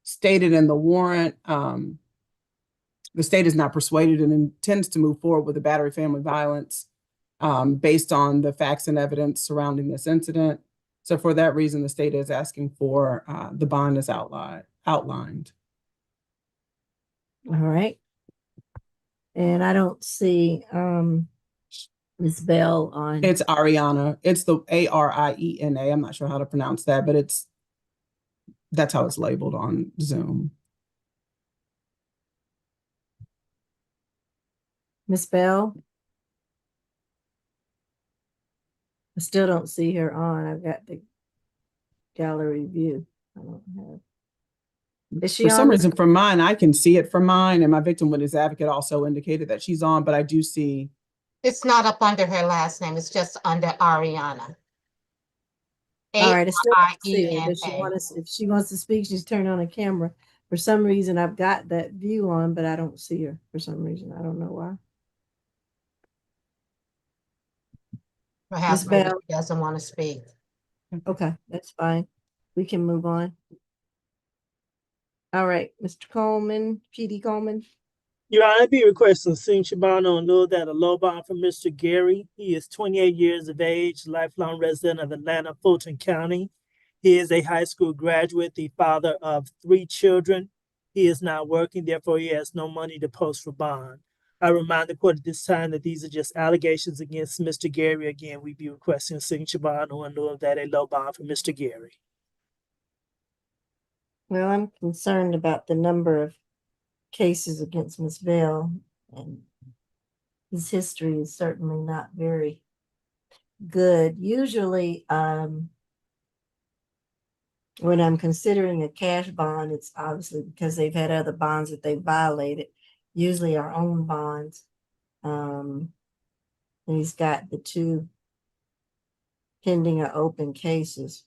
stated in the warrant. The state is not persuaded and intends to move forward with the battery family violence based on the facts and evidence surrounding this incident. So for that reason, the state is asking for the bond as outlined. All right. And I don't see Ms. Bell on. It's Ariana. It's the Ariena. I'm not sure how to pronounce that, but that's how it's labeled on Zoom. Ms. Bell? I still don't see her on. I've got the gallery view. I don't have. Is she For on? some reason, from mine, I can see it from mine, and my victim witness advocate also indicated that she's on, but I do see. It's not up under her last name. It's just under Ariana. All right, I still don't see her. Ariena. If she wants to speak, she's turned on a camera. For some reason, I've got that view on, but I don't see her for some reason. I don't know why. Perhaps Ms. maybe Bell? she doesn't want to speak. Okay, that's fine. We can move on. All right, Mr. Coleman, PD Coleman. Your Honor, I be requesting signature bond on lieu that a low bond for Mr. Gary. He is 28 years of age, lifelong resident of Atlanta, Fulton County. He is a high school graduate, the father of 3 children. He is not working, therefore he has no money to post for bond. I remind the court at this time that these are just allegations against Mr. Gary. Again, we be requesting a signature bond on lieu of that a low bond for Mr. Gary. Well, I'm concerned about the number of cases against Ms. Bell, and his history is certainly not very good. Usually, when I'm considering a cash bond, it's obviously because they've had other bonds that they've violated, usually our own bonds. And he's got the 2 pending or open cases.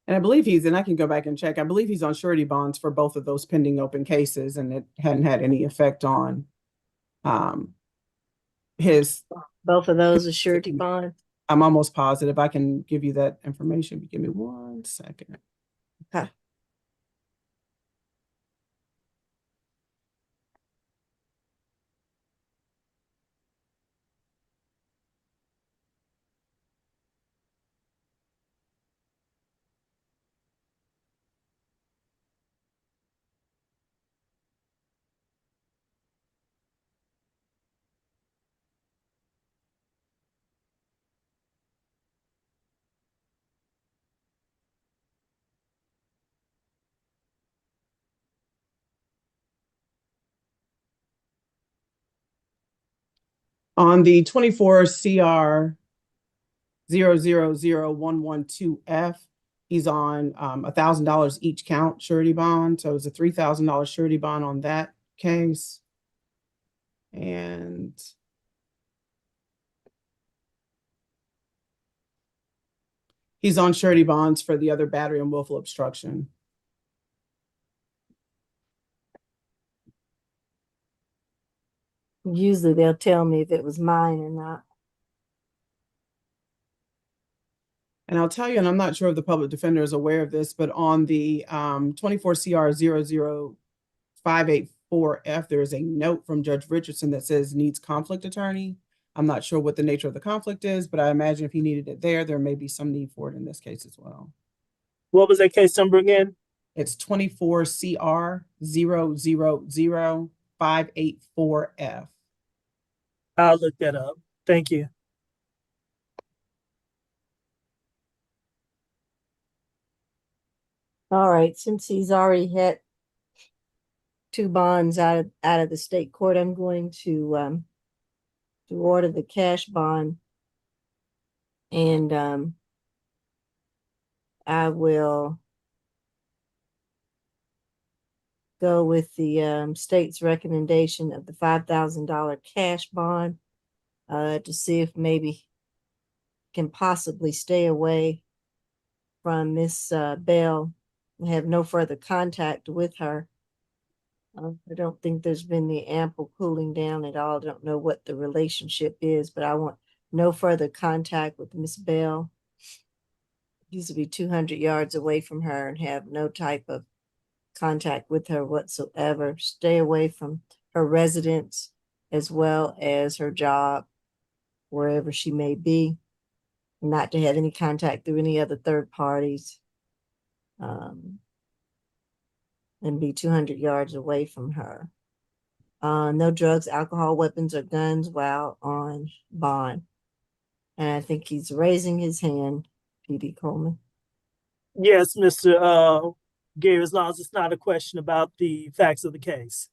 And I believe and I can go back and check, I believe he's on surety bonds for both of those pending open cases, and it hadn't had any effect on his. Both of those are surety bond? I'm almost positive. I can give you that information. Give me 1 second. Okay. On the 24 CR 000112F, he's on $1,000 each count surety bond. So it's a $3,000 surety bond on that case. And he's on surety bonds for the other battery and willful obstruction. Usually they'll tell me if it was mine or not. And I'll tell you, and I'm not sure if the public defender is aware of this, but on the 24 CR 00584F, there is a note from Judge Richardson that says needs conflict attorney. I'm not sure what the nature of the conflict is, but I imagine if he needed it there may be some need for it in this case as well. What was that case number again? It's 24 CR 000-584F. I'll look that up. Thank you. All right, since he's already had 2 bonds out of the state court, I'm going to order the cash bond, and I will go with the state's recommendation of the $5,000 cash bond to see if maybe can possibly stay away from Miss Bell and have no further contact with her. I don't think there's been the ample cooling down at all. I don't know what the relationship is, but I want no further contact with Miss Bell. Used to be 200 yards away from her and have no type of contact with her whatsoever. Stay away from her residence as well as her job, wherever she may be. Not to have any contact through any other third parties. And be 200 yards away from her. No drugs, alcohol, weapons, or guns while on bond. And I think he's raising his hand, P.D. Coleman. Yes, Mr. Gary, as long as it's not a question about the facts of the case.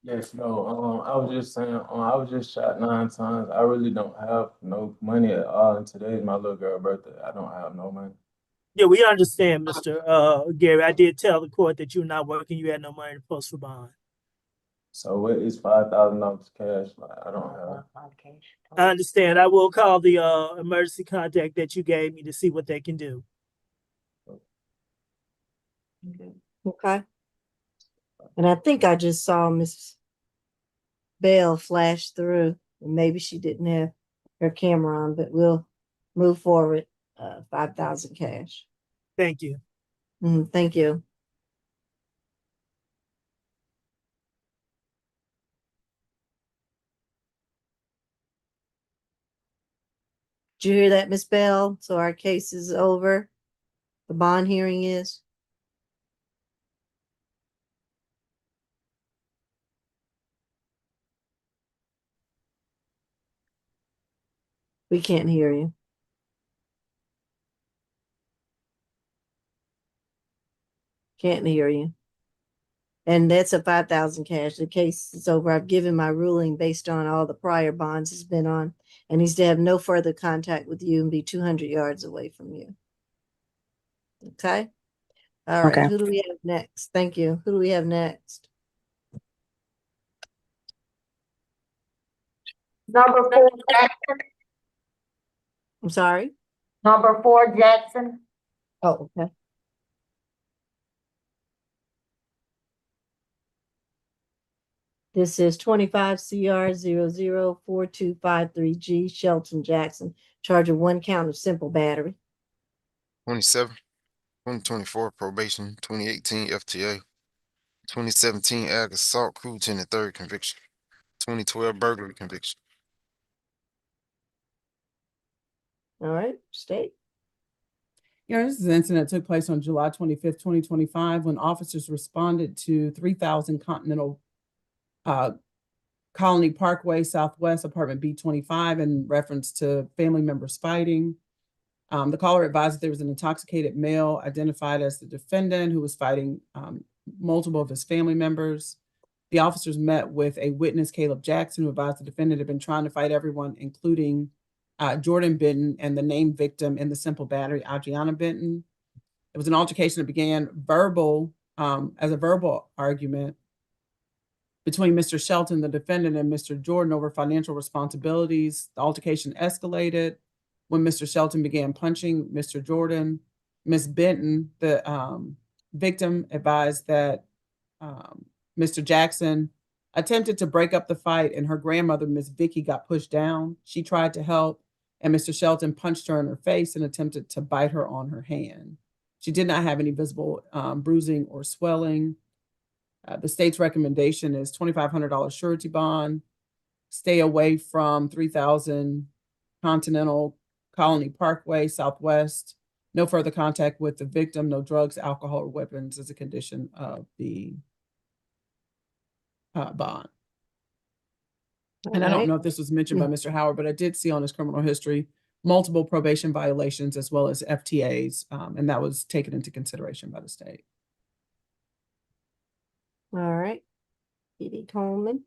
Yes, no, I was just saying, I was just shot 9 times. I really don't have no money at all. And today's my little girl's birthday. I don't have no money. Yeah, we understand, Mr. Gary. I did tell the court that you're not working. You had no money to post for bond. So what is $5,000 cash? Like, I don't have. I understand. I will call the emergency contact that you gave me to see what they can do. Okay. And I think I just saw Miss Bell flash through. Maybe she didn't have her camera on, but we'll move forward. 5,000 cash. Thank you. Thank you. Did you hear that, Miss Bell? So our case is over. The bond hearing is. We can't hear you. Can't hear you. And that's a 5,000 cash. The case is over. I've given my ruling based on all the prior bonds he's been on, and he's to have no further contact with you and be 200 yards away from you. Okay. All right. Okay. Who do we have next? Thank you. Who do we have next? Number 4, Jackson. I'm sorry. Number 4, Jackson. Oh, okay. This is 25 CR 004253G, Shelton Jackson, charge of 1 count of simple battery. 27, 2024 probation, 2018 FTA, 2017 ag assault, crude 10 and third conviction, 2012 burglary conviction. All right, state. Yeah, this is an incident that took place on July 25th, 2025, when officers responded to 3000 Continental Colony Parkway Southwest, apartment B25, in reference to family members fighting. The caller advised that there was an intoxicated male identified as the defendant who was fighting multiple of his family members. The officers met with a witness, Caleb Jackson, who advised the defendant had been trying to fight everyone, including Jordan Benton and the named victim in the simple battery, Adriana Benton. It was an altercation that began as a verbal argument between Mr. Shelton, the defendant, and Mr. Jordan over financial responsibilities. The altercation escalated when Mr. Shelton began punching Mr. Jordan. Ms. Benton, the victim, advised that Mr. Jackson attempted to break up the fight, and her grandmother, Ms. Vicky, got pushed down. She tried to help, and Mr. Shelton punched her in her face and attempted to bite her on her hand. She did not have any visible bruising or swelling. The state's recommendation is $2,500 surety bond, stay away from 3000 Continental Colony Parkway Southwest. No further contact with the victim, no drugs, alcohol, or weapons as a condition of the bond. And I don't know if this was mentioned by Mr. Howard, but I did see on his criminal history multiple probation violations as well as FTAs, and that was taken into consideration by the state. All right. P.D. Coleman.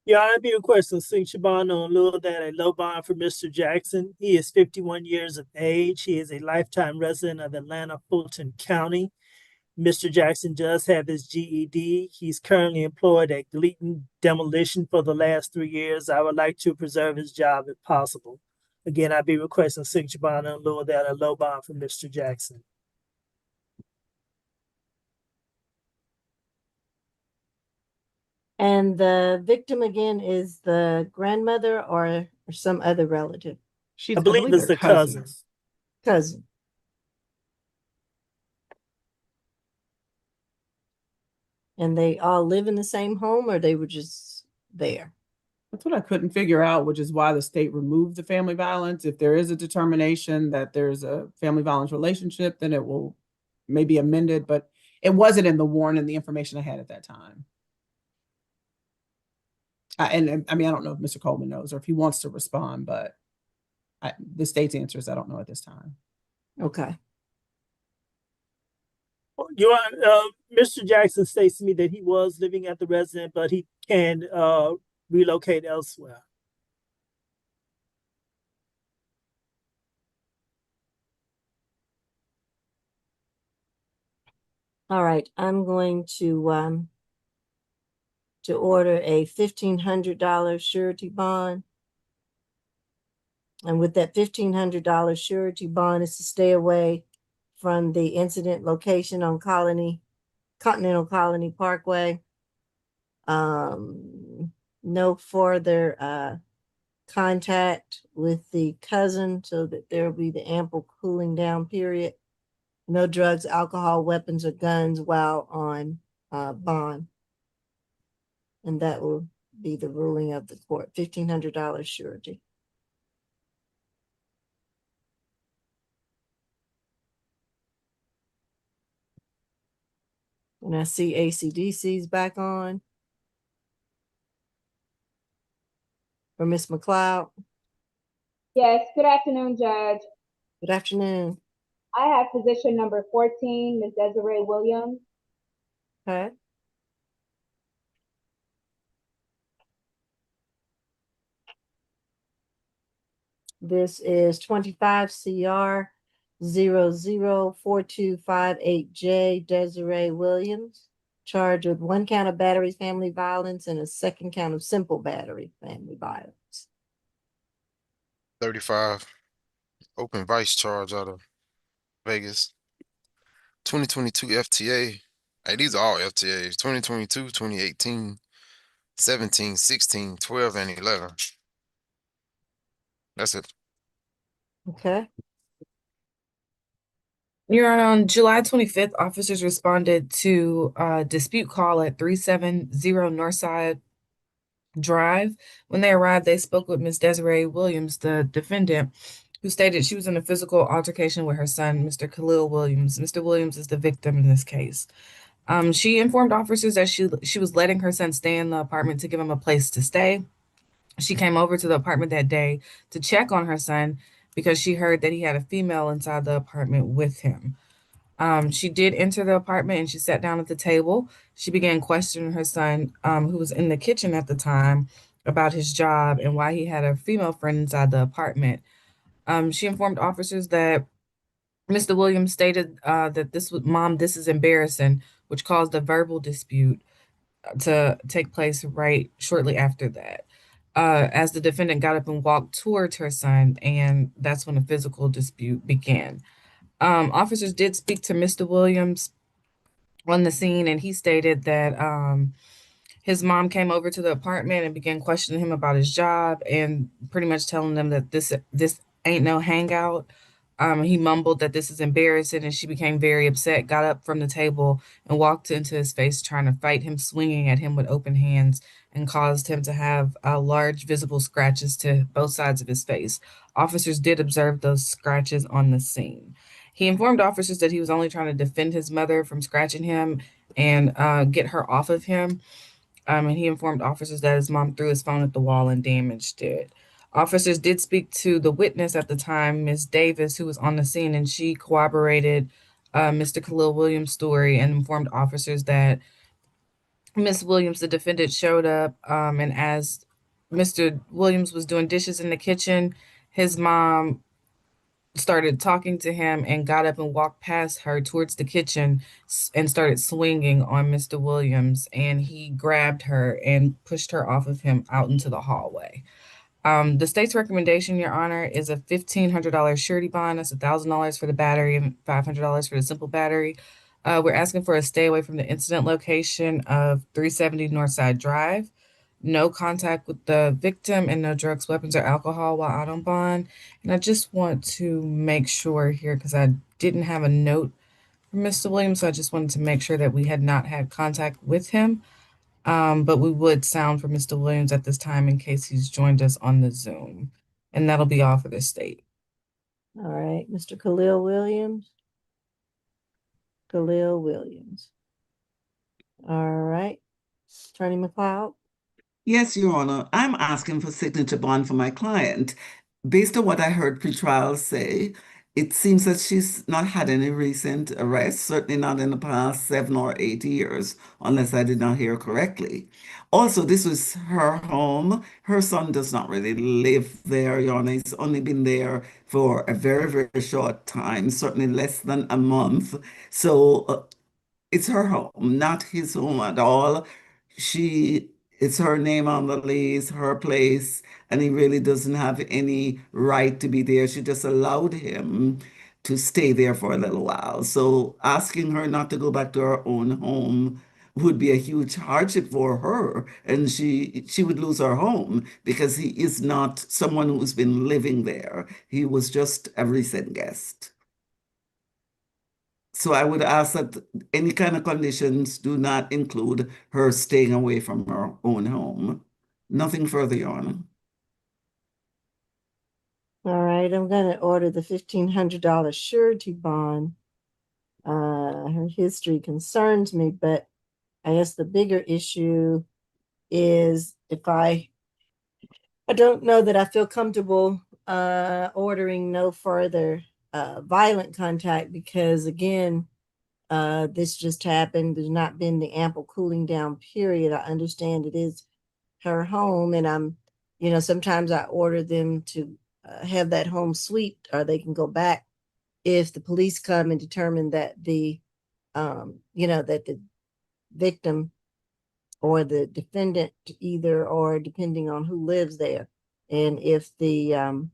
Yeah, I'd be requesting signature bond on lieu of that, a low bond for Mr. Jackson. He is 51 years of age. He is a lifetime resident of Atlanta, Fulton County. Mr. Jackson does have his GED. He's currently employed at Gleaton Demolition for the last 3 years. I would like to preserve his job if possible. Again, I'd be requesting signature bond on lieu of that, a low bond for Mr. Jackson. And the victim again is the grandmother or some other relative? I believe it's the cousin. Cousin. And they all live in the same home, or they were just there? That's what I couldn't figure out, which is why the state removed the family violence. If there is a determination that there's a family violence relationship, then it will maybe amended, but it wasn't in the warrant and the information I had at that time. And I mean, I don't know if Mr. Coleman knows or if he wants to respond, but the state's answer is I don't know at this time. Okay. Mr. Jackson states to me that he was living at the residence, but he can relocate elsewhere. All right, I'm going to order a $1,500 surety bond. And with that $1,500 surety bond is to stay away from the incident location on Continental Colony Parkway. No further contact with the cousin so that there will be the ample cooling down period. No drugs, alcohol, weapons, or guns while on bond. And that will be the ruling of the court, $1,500 surety. And I see ACDC's back on. For Ms. McLeod. Yes, good afternoon, Judge. Good afternoon. I have position number 14, Ms. Desiree Williams. Okay. This is 25 CR 004258J, Desiree Williams, charged with 1 count of battery family violence and a 2nd count of simple battery family violence. 35. Open vice charge out of Vegas. 2022 FTA. Hey, these are all FTAs. 2022, 2018, 17, 16, 12, and 11. That's it. Okay. Your Honor, on July 25th, officers responded to a dispute call at 370 Northside Drive. When they arrived, they spoke with Ms. Desiree Williams, the defendant, who stated she was in a physical altercation with her son, Mr. Khalil Williams. Mr. Williams is the victim in this case. She informed officers that she was letting her son stay in the apartment to give him a place to stay. She came over to the apartment that day to check on her son because she heard that he had a female inside the apartment with him. She did enter the apartment and she sat down at the table. She began questioning her son, who was in the kitchen at the time, about his job and why he had a female friend inside the apartment. She informed officers that Mr. Williams stated that Mom, this is embarrassing, which caused a verbal dispute to take place right shortly after that. As the defendant got up and walked towards her son, and that's when a physical dispute began. Officers did speak to Mr. Williams on the scene, and he stated that his mom came over to the apartment and began questioning him about his job and pretty much telling them that this ain't no hangout. He mumbled that this is embarrassing, and she became very upset, got up from the table, and walked into his face, trying to fight him, swinging at him with open hands, and caused him to have large visible scratches to both sides of his face. Officers did observe those scratches on the scene. He informed officers that he was only trying to defend his mother from scratching him and get her off of him. And he informed officers that his mom threw his phone at the wall and damaged it. Officers did speak to the witness at the time, Ms. Davis, who was on the scene, and she corroborated Mr. Khalil Williams' story and informed officers that Miss Williams, the defendant, showed up, and as Mr. Williams was doing dishes in the kitchen, his mom started talking to him and got up and walked past her towards the kitchen and started swinging on Mr. Williams, and he grabbed her and pushed her off of him out into the hallway. The state's recommendation, Your Honor, is a $1,500 surety bond. That's $1,000 for the battery and $500 for the simple battery. We're asking for a stay away from the incident location of 370 Northside Drive. No contact with the victim and no drugs, weapons, or alcohol while out on bond. And I just want to make sure here, because I didn't have a note from Mr. Williams, so I just wanted to make sure that we had not had contact with him. But we would sound for Mr. Williams at this time in case he's joined us on the Zoom. And that'll be all for the state. All right, Mr. Khalil Williams. Khalil Williams. All right, Attorney McLeod. Yes, Your Honor. I'm asking for signature bond for my client. Based on what I heard pretrial say, it seems that she's not had any recent arrests, certainly not in the past 7 or 8 years, unless I did not hear correctly. Also, this was her home. Her son does not really live there, Your Honor. He's only been there for a very, very short time, certainly less than a month. So it's her home, not his home at all. She, it's her name on the lease, her place, and he really doesn't have any right to be there. She just allowed him to stay there for a little while. So asking her not to go back to her own home would be a huge hardship for her, and she would lose her home because he is not someone who's been living there. He was just a recent guest. So I would ask that any kind of conditions do not include her staying away from her own home. Nothing further, Your Honor. All right, I'm going to order the $1,500 surety bond. Her history concerns me, but I guess the bigger issue is if I don't know that I feel comfortable ordering no further violent contact because, again, this just happened. There's not been the ample cooling down period. I understand it is her home, and sometimes I order them to have that home swept, or they can go back if the police come and determine that that the victim or the defendant, either or, depending on who lives there, and if the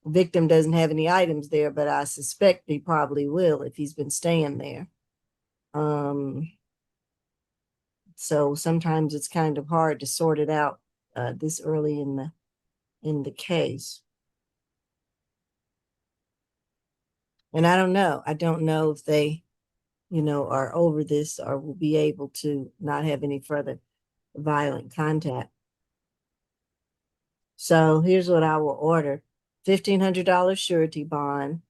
victim doesn't have any items there, but I suspect he probably will if he's been staying there. So sometimes it's kind of hard to sort it out this early in the case. And I don't know. I don't know if they, are over this or will be able to not have any further violent contact. So here's what I will order: $1,500 surety bond.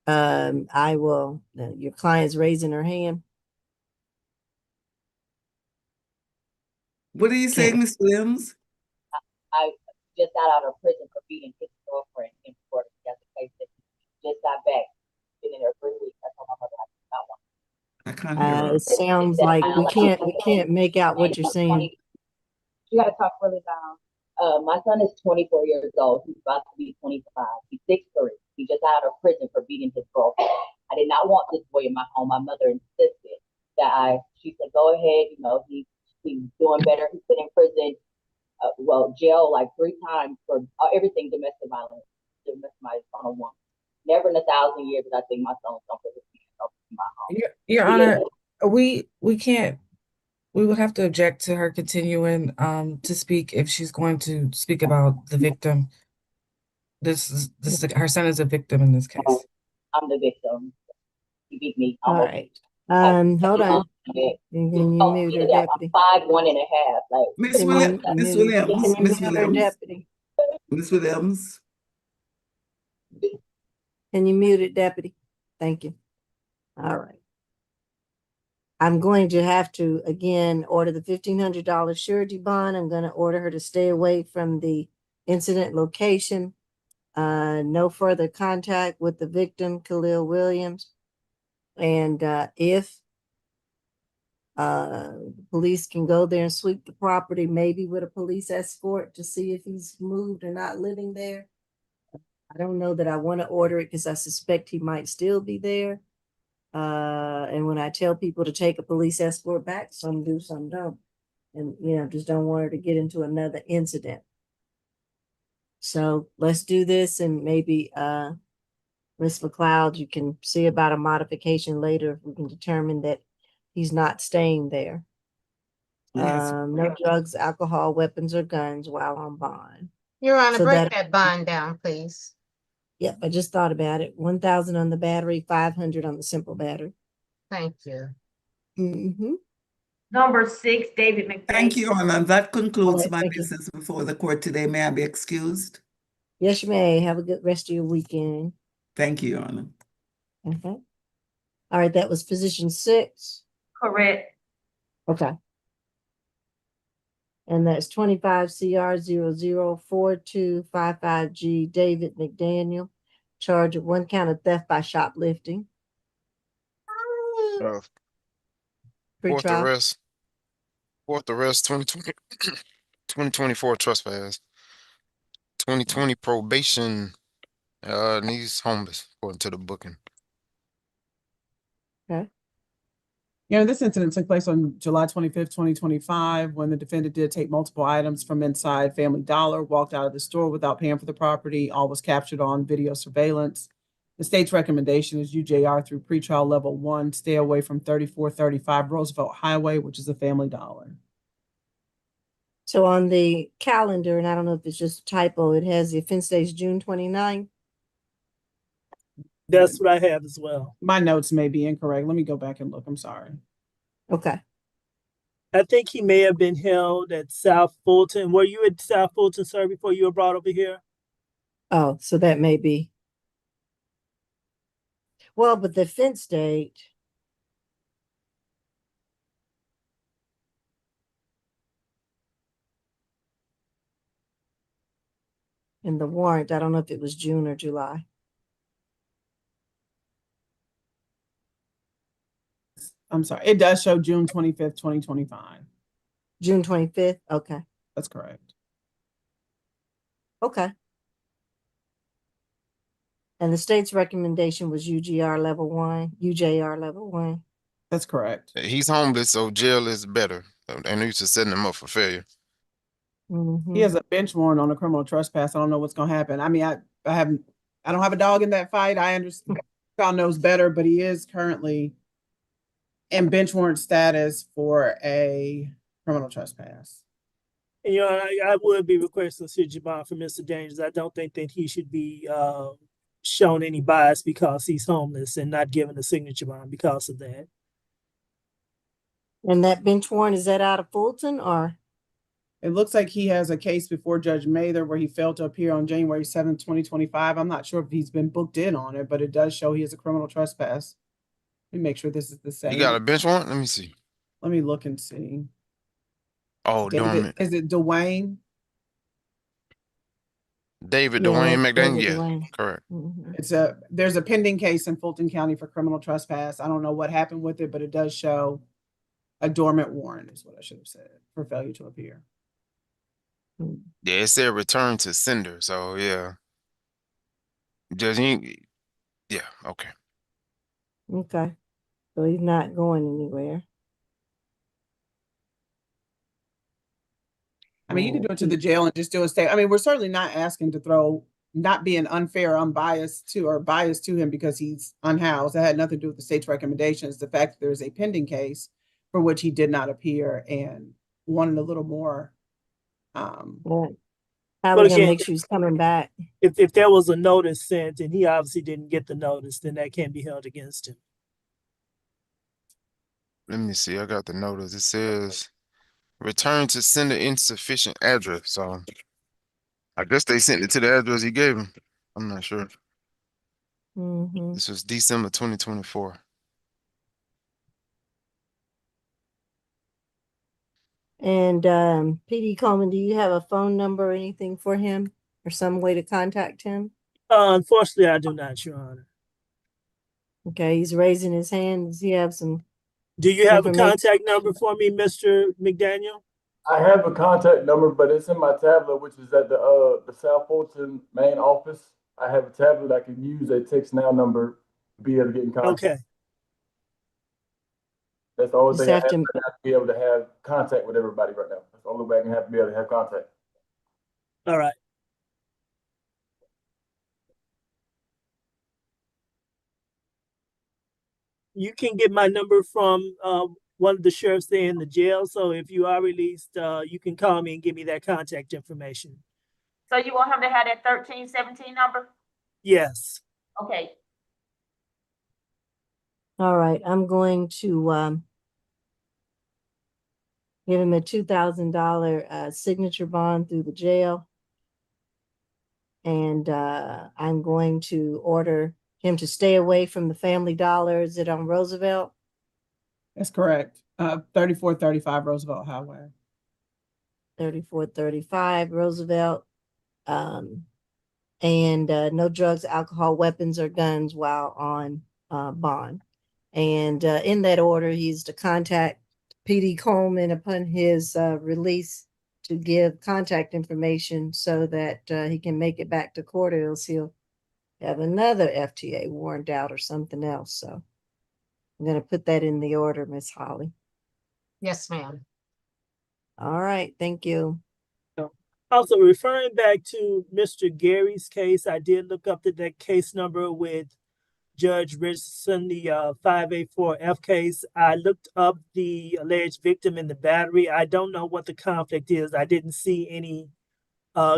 I will. Your client's raising her hand. What are you saying, Ms. Williams? I just got out of prison for beating his girlfriend in Florida. That's the case that just got back. Been in there 3 weeks. That's all my mother has about one. I can't hear her. It sounds like we can't make out what you're saying. You gotta talk really loud. My son is 24 years old. He's about to be 25. He's 6'3". He just got out of prison for beating his girlfriend. I did not want this boy in my home. My mother insisted that she said, go ahead, he's doing better. He's been in prison, jail like 3 times for everything domestic violence on a woman. Never in 1,000 years did I think my son's gonna put his hands up in my home. Your Honor, we can't. We would have to object to her continuing to speak if she's going to speak about the victim. Her son is a victim in this case. I'm the victim. He beat me All almost. right. Oh, Hold on. yeah. Can you Oh, mute her, yeah, deputy? I'm 5'1.5". Like, Miss Can Williams, you Miss mute her? Can Williams, you Miss mute her, Williams, deputy? Miss Williams. Can you mute it, deputy? Thank you. All right. I'm going to have to, again, order the $1,500 surety bond. I'm going to order her to stay away from the incident location. No further contact with the victim, Khalil Williams. And if police can go there and sweep the property, maybe with a police escort to see if he's moved or not living there. I don't know that I want to order it because I suspect he might still be there. And when I tell people to take a police escort back, some do, some don't. And, just don't want her to get into another incident. So let's do this, and maybe Ms. McLeod, you can see about a modification later if we can determine that he's not staying there. Yes. No drugs, alcohol, weapons, or guns while on bond. Your Honor, So break that bond down, please. Yep, I just thought about it. 1,000 on the battery, 500 on the simple battery. Thank you. Mm-hmm. Number 6, David McFadden. Thank you, Anna. That concludes right, my thank you. business before the court today. May I be excused? Yes, you may. Have a good rest of your weekend. Thank you, Anna. Okay. All right, that was position 6. Correct. Okay. And that's 25 CR 004255G David McDaniel, charged with 1 count of theft by shoplifting. Fourth Pre-trial. arrest. Fourth arrest, 2020, 2024 trespass. 2020 probation. And he's homeless, according to the booking. Okay. This incident took place on July 25th, 2025, when the defendant did take multiple items from inside Family Dollar, walked out of the store without paying for the property. All was captured on video surveillance. The state's recommendation is UJR through pretrial level 1, stay away from 3435 Roosevelt Highway, which is a Family Dollar. So on the calendar, and I don't know if it's just a typo, it has the offense date is June 29th. That's what I have as well. My notes may be incorrect. Let me go back and look. I'm sorry. Okay. I think he may have been held at South Fulton. Were you at South Fulton, sir, before you were brought over here? Oh, so that may be. Well, but the offense date. And the warrant, I don't know if it was June or July. I'm sorry. It does show June 25th, 2025. June 25th? Okay. That's correct. Okay. And the state's recommendation was UJR level 1. That's correct. He's homeless, so jail is better. And used to setting him up for failure. Mm-hmm. He has a bench warrant on a criminal trespass. I don't know what's going to happen. I mean, I don't have a dog in that fight. I understand. Child knows better, but he is currently in bench warrant status for a criminal trespass. And, I would be requesting a signature bond for Mr. Daniels. I don't think that he should be shown any bias because he's homeless and not given a signature bond because of that. And that bench warrant, is that out of Fulton or? It looks like he has a case before Judge Mather where he failed to appear on January 7th, 2025. I'm not sure if he's been booked in on it, but it does show he has a criminal trespass. Let me make sure this is the same. You got a bench warrant? Let me see. Let me look and see. Oh, David, is it Dwayne? David Yeah, Dwayne that's McDaniel? David Yeah, Dwayne. correct. Mm-hmm. There's a pending case in Fulton County for criminal trespass. I don't know what happened with it, but it does show a dormant warrant is what I should have said for failure to appear. Yeah, it said return to sender. So yeah. Yeah, okay. Okay. So he's not going anywhere. I mean, you can do it to the jail and just do a stay. I mean, we're certainly not asking to not being unfair, unbiased to, or biased to him because he's unhoused. That had nothing to do with the state's recommendations. The fact that there's a pending case for which he did not appear and wanted a little more Right. How are But we gonna again, make sure he's coming back? if there was a notice sent and he obviously didn't get the notice, then that can be held against him. Let me see. I got the notice. It says return to sender insufficient address. So I guess they sent it to the address he gave him. I'm not sure. Mm-hmm. This was December 2024. And PD Coleman, do you have a phone number or anything for him or some way to contact him? Unfortunately, I do not, Your Honor. Okay, he's raising his hand. Does he have some Do you have a information? contact number for me, Mr. McDaniel? I have a contact number, but it's in my tablet, which is at the South Fulton main office. I have a tablet I can use a text now number to be able to get in contact. Okay. That's the only Just thing I have have to, right now to be able to have contact with everybody right now. That's the only way I can have to be able to have contact. All right. You can get my number from one of the sheriffs there in the jail. So if you are released, you can call me and give me that contact information. So you want him to have that 1317 number? Yes. Okay. all right, I'm going to give him a $2,000 signature bond through the jail. And I'm going to order him to stay away from the Family Dollar. Is it on Roosevelt? That's correct. 3435 Roosevelt Highway. 3435 Roosevelt. And no drugs, alcohol, weapons, or guns while on bond. And in that order, he's to contact PD Coleman upon his release to give contact information so that he can make it back to court, or else he'll have another FTA warrant out or something else. So I'm going to put that in the order, Miss Holly. Yes, ma'am. All right, thank you. Also, referring back to Mr. Gary's case, I did look up that case number with Judge Richardson, the 584F case. I looked up the alleged victim in the battery. I don't know what the conflict is. I didn't see any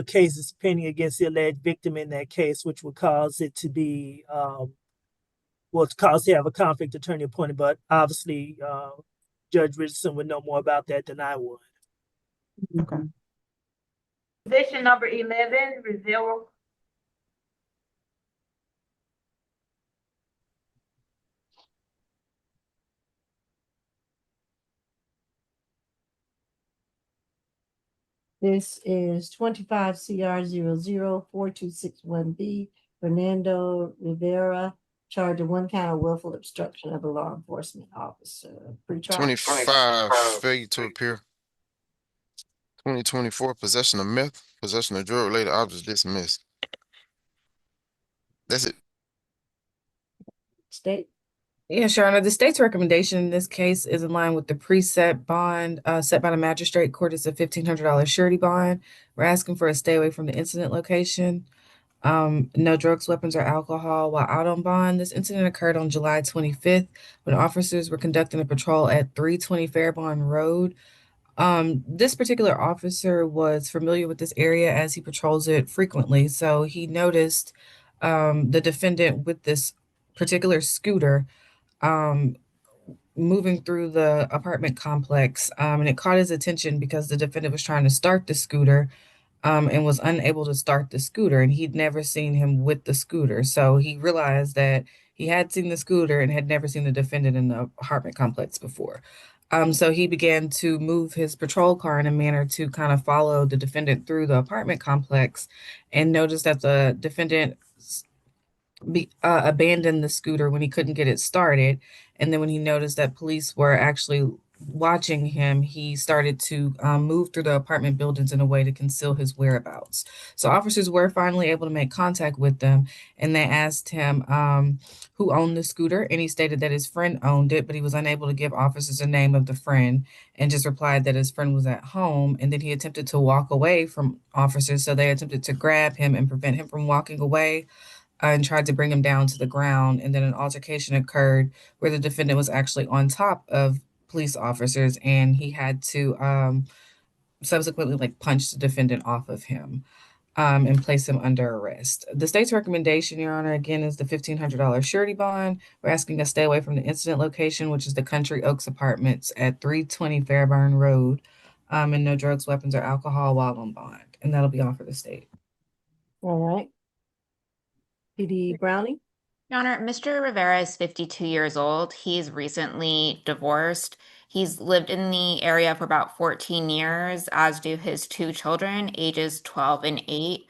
cases pending against the alleged victim in that case, which would cause it to be, cause to have a conflict attorney appointed. But obviously, Judge Richardson would know more about that than I would. Okay. Position number 11, Rivera. This is 25 CR 004261B, Fernando Rivera, charged of one count of willful obstruction of a law enforcement officer. Pre-trial. 25, failure to appear. 2024, possession of meth, possession of drug-related objects dismissed. That's it. State. Yes, Your Honor, the state's recommendation in this case is in line with the preset bond set by the magistrate court. It's a $1,500 surety bond. We're asking for a stay away from the incident location. No drugs, weapons, or alcohol while out on bond. This incident occurred on July 25th when officers were conducting a patrol at 320 Fairbond Road. This particular officer was familiar with this area as he patrols it frequently. So he noticed the defendant with this particular scooter moving through the apartment complex. And it caught his attention because the defendant was trying to start the scooter and was unable to start the scooter. And he'd never seen him with the scooter. So he realized that he had seen the scooter and had never seen the defendant in the apartment complex before. So he began to move his patrol car in a manner to kind of follow the defendant through the apartment complex and noticed that the defendant abandoned the scooter when he couldn't get it started. And then when he noticed that police were actually watching him, he started to move through the apartment buildings in a way to conceal his whereabouts. So officers were finally able to make contact with them, and they asked him who owned the scooter, and he stated that his friend owned it, but he was unable to give officers the name of the friend and just replied that his friend was at home. And then he attempted to walk away from officers, so they attempted to grab him and prevent him from walking away. And tried to bring him down to the ground. And then an altercation occurred where the defendant was actually on top of police officers, and he had to subsequently punch the defendant off of him. and place him under arrest. The state's recommendation, Your Honor, again, is the $1,500 surety bond. We're asking to stay away from the incident location, which is the Country Oaks Apartments at 320 Fairburn Road, and no drugs, weapons, or alcohol while on bond. And that'll be all for the state. All right. PD Browning? Your Honor, Mr. Rivera is 52 years old. He's recently divorced. He's lived in the area for about 14 years, as do his two children, ages 12 and 8,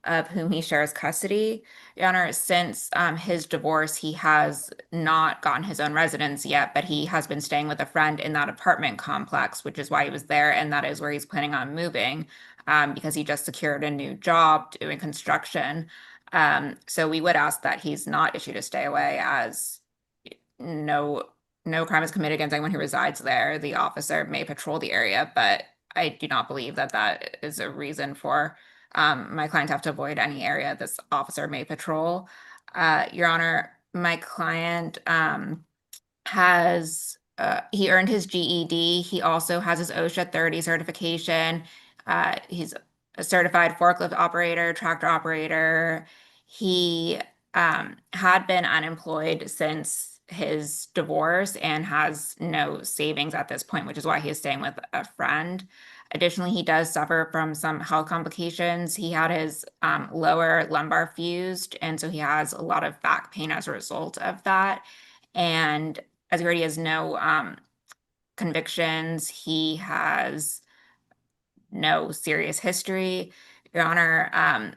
of whom he shares custody. Your Honor, since his divorce, he has not gotten his own residence yet, but he has been staying with a friend in that apartment complex, which is why he was there, and that is where he's planning on moving, because he just secured a new job doing construction. So we would ask that he's not issued a stay away, as no crime is committed against anyone who resides there. The officer may patrol the area, but I do not believe that that is a reason for my client to have to avoid any area this officer may patrol. Your Honor, my client has he earned his GED. He also has his OSHA 30 certification. He's a certified forklift operator, tractor operator. He had been unemployed since his divorce and has no savings at this point, which is why he is staying with a friend. Additionally, he does suffer from some health complications. He had his lower lumbar fused, and so he has a lot of back pain as a result of that. And as he already has no convictions, he has no serious history. Your Honor,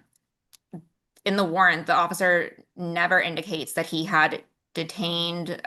in the warrant, the officer never indicates that he had detained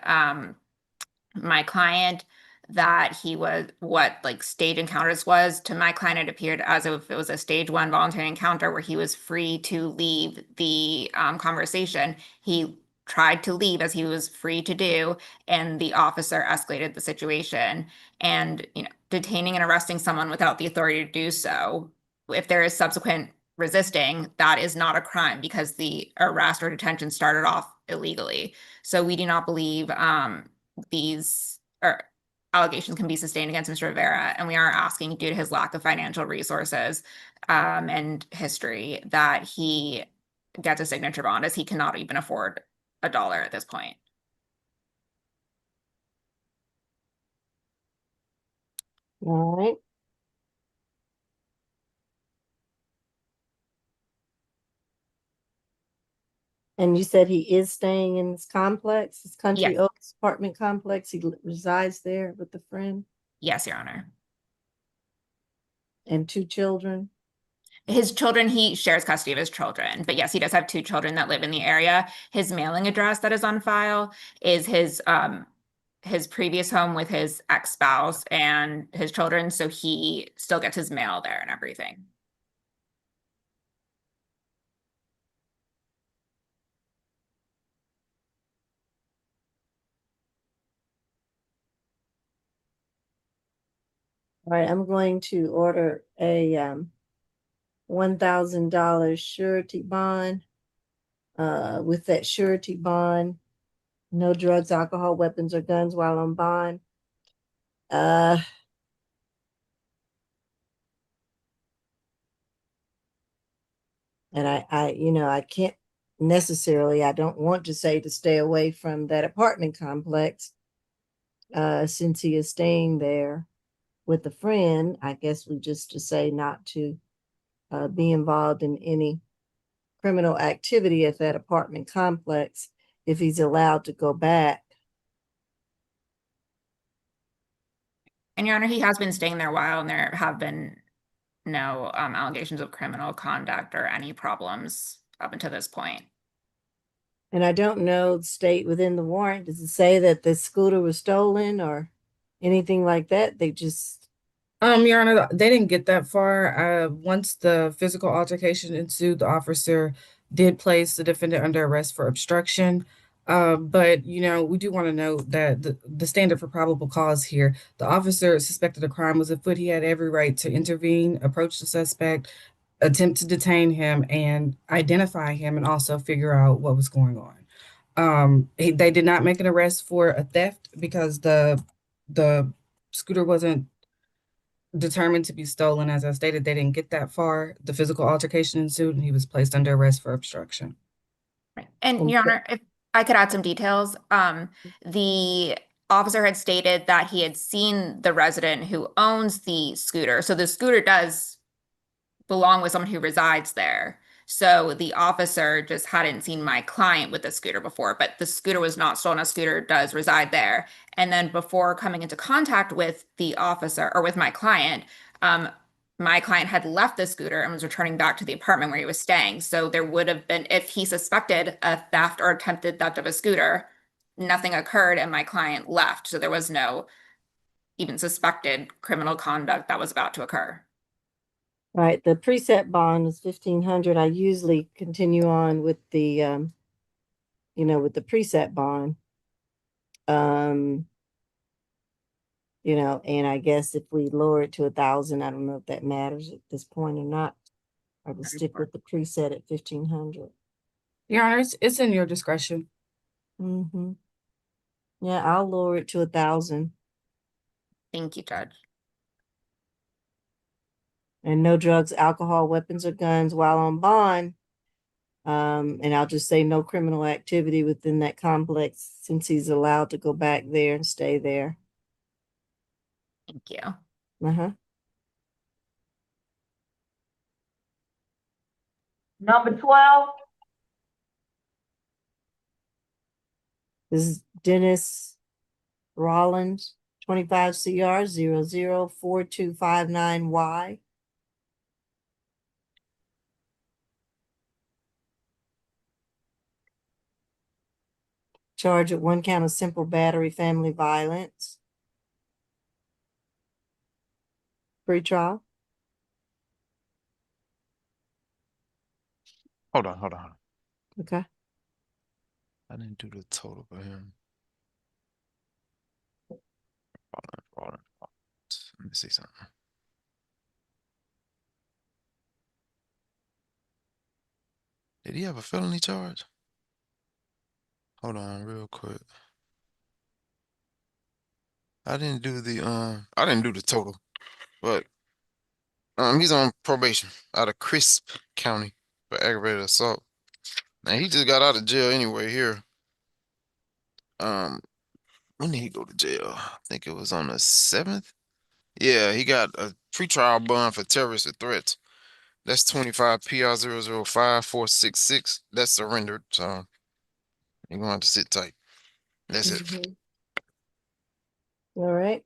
my client, that he was what like stage encounters was. To my client, it appeared as if it was a stage 1 voluntary encounter where he was free to leave the conversation. He tried to leave, as he was free to do, and the officer escalated the situation. And detaining and arresting someone without the authority to do so, if there is subsequent resisting, that is not a crime, because the arrest or detention started off illegally. So we do not believe these allegations can be sustained against Mr. Rivera, and we are asking, due to his lack of financial resources and history, that he gets a signature bond, as he cannot even afford $1 at this point. All right. And you said he is staying in this complex, this Country Yes. Oaks apartment complex. He resides there with a friend Yes, Your Honor. and two children. His children, he shares custody of his children, but yes, he does have two children that live in the area. His mailing address that is on file is his previous home with his ex-spouse and his children, so he still gets his mail there and everything. All right, I'm going to order a $1,000 surety bond. With that surety bond, no drugs, alcohol, weapons, or guns while on bond. And I can't necessarily, I don't want to say to stay away from that apartment complex, since he is staying there with a friend. I guess we just to say not to be involved in any criminal activity at that apartment complex if he's allowed to go back. And Your Honor, he has been staying there a while, and there have been no allegations of criminal conduct or any problems up until this point. And I don't know the state within the warrant. Does it say that the scooter was stolen or anything like that? They just Your Honor, they didn't get that far. Once the physical altercation ensued, the officer did place the defendant under arrest for obstruction. But we do want to note that the standard for probable cause here, the officer suspected a crime was afoot. He had every right to intervene, approach the suspect, attempt to detain him, and identify him, and also figure out what was going on. They did not make an arrest for a theft because the scooter wasn't determined to be stolen. As I stated, they didn't get that far. The physical altercation ensued, and he was placed under arrest for obstruction. Right. And Your Honor, if I could add some details, the officer had stated that he had seen the resident who owns the scooter. So the scooter does belong with someone who resides there. So the officer just hadn't seen my client with the scooter before, but the scooter was not stolen. A scooter does reside there. And then before coming into contact with the officer or with my client had left the scooter and was returning back to the apartment where he was staying. So there would have been, if he suspected a theft or attempted theft of a scooter, nothing occurred and my client left. So there was no even suspected criminal conduct that was about to occur. All right, the preset bond is 1,500. I usually continue on with the, with the preset bond. And I guess if we lower it to 1,000, I don't know if that matters at this point or not. I would stick with the preset at 1,500. Your Honor, it's in your discretion. Mm-hmm. Yeah, I'll lower it to 1,000. Thank you, Judge. And no drugs, alcohol, weapons, or guns while on bond. And I'll just say no criminal activity within that complex since he's allowed to go back there and stay there. Thank you. Uh-huh. Number 12, This is Dennis Rollins, 25 CR 004259Y. Charged with 1 count of simple battery, family violence. Pre-trial. Hold on. Okay. I didn't do the total for him. Hold on. Let me see something. Did he have a felony charge? Hold on real quick. I didn't do the total, but he's on probation out of Crisp County for aggravated assault. Now he just got out of jail anyway here. When did he go to jail? I think it was on the 7th. Yeah, he got a pretrial bond for terrorist threats. That's 25 PR 005466. That's surrendered, so you're gonna have to sit tight. That's it. All right.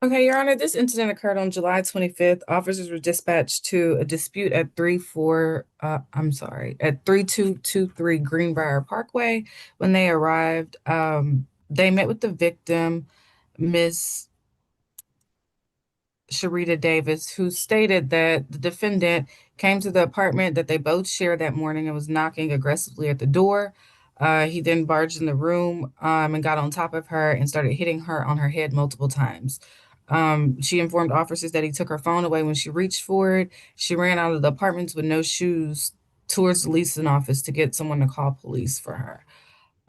Okay, Your Honor, this incident occurred on July 25th. Officers were dispatched to a dispute at 3223 Greenbrier Parkway. When they arrived, they met with the victim, Miss Sharita Davis, who stated that the defendant came to the apartment that they both shared that morning and was knocking aggressively at the door. He then barged in the room and got on top of her and started hitting her on her head multiple times. She informed officers that he took her phone away when she reached for it. She ran out of the apartments with no shoes towards the leasing office to get someone to call police for her.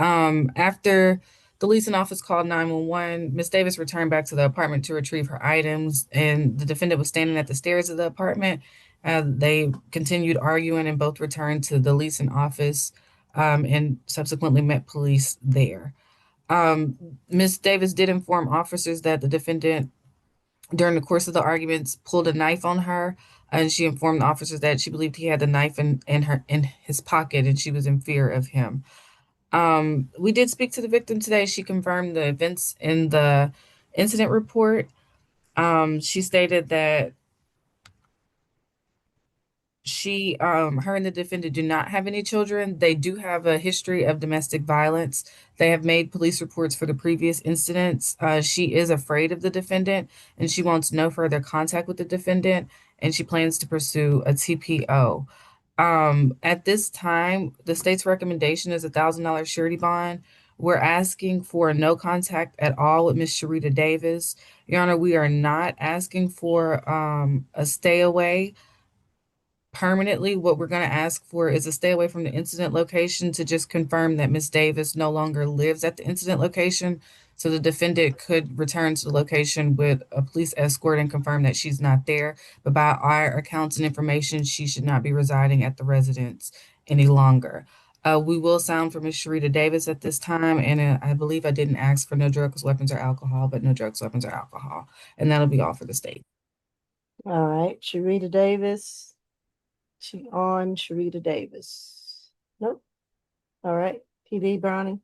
After the leasing office called 911, Miss Davis returned back to the apartment to retrieve her items, and the defendant was standing at the stairs of the apartment. They continued arguing and both returned to the leasing office and subsequently met police there. Miss Davis did inform officers that the defendant, during the course of the arguments, pulled a knife on her, and she informed the officers that she believed he had the knife in his pocket and she was in fear of him. We did speak to the victim today. She confirmed the events in the incident report. She stated that her and the defendant do not have any children. They do have a history of domestic violence. They have made police reports for the previous incidents. She is afraid of the defendant and she wants no further contact with the defendant, and she plans to pursue a TPO. At this time, the state's recommendation is $1,000 surety bond. We're asking for no contact at all with Miss Sharita Davis. Your Honor, we are not asking for a stay away permanently. What we're going to ask for is a stay away from the incident location to just confirm that Miss Davis no longer lives at the incident location So the defendant could return to the location with a police escort and confirm that she's not there. But by our accounts and information, she should not be residing at the residence any longer. We will sound for Ms. Sharita Davis at this time, and I believe I didn't ask for no drugs, weapons, or alcohol, but no drugs, weapons, or alcohol. And that'll be all for the state. All right, Sharita Davis. She on Sharita Davis. Nope. All right, PD Browning.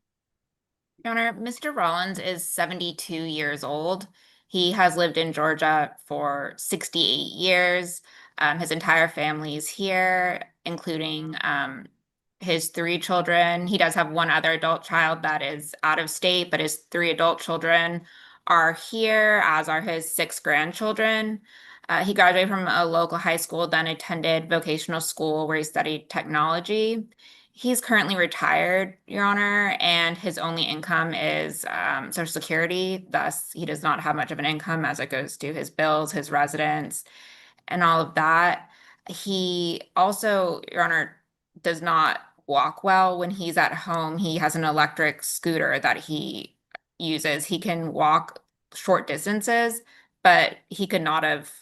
Your Honor, Mr. Rollins is 72 years old. He has lived in Georgia for 68 years. His entire family is here, including his 3 children. He does have one other adult child that is out of state, but his 3 adult children are here, as are his 6 grandchildren. He graduated from a local high school, then attended vocational school where he studied technology. He's currently retired, Your Honor, and his only income is Social Security. Thus, he does not have much of an income as it goes to his bills, his residence, and all of that. He also, Your Honor, does not walk well when he's at home. He has an electric scooter that he uses. He can walk short distances, but he could not have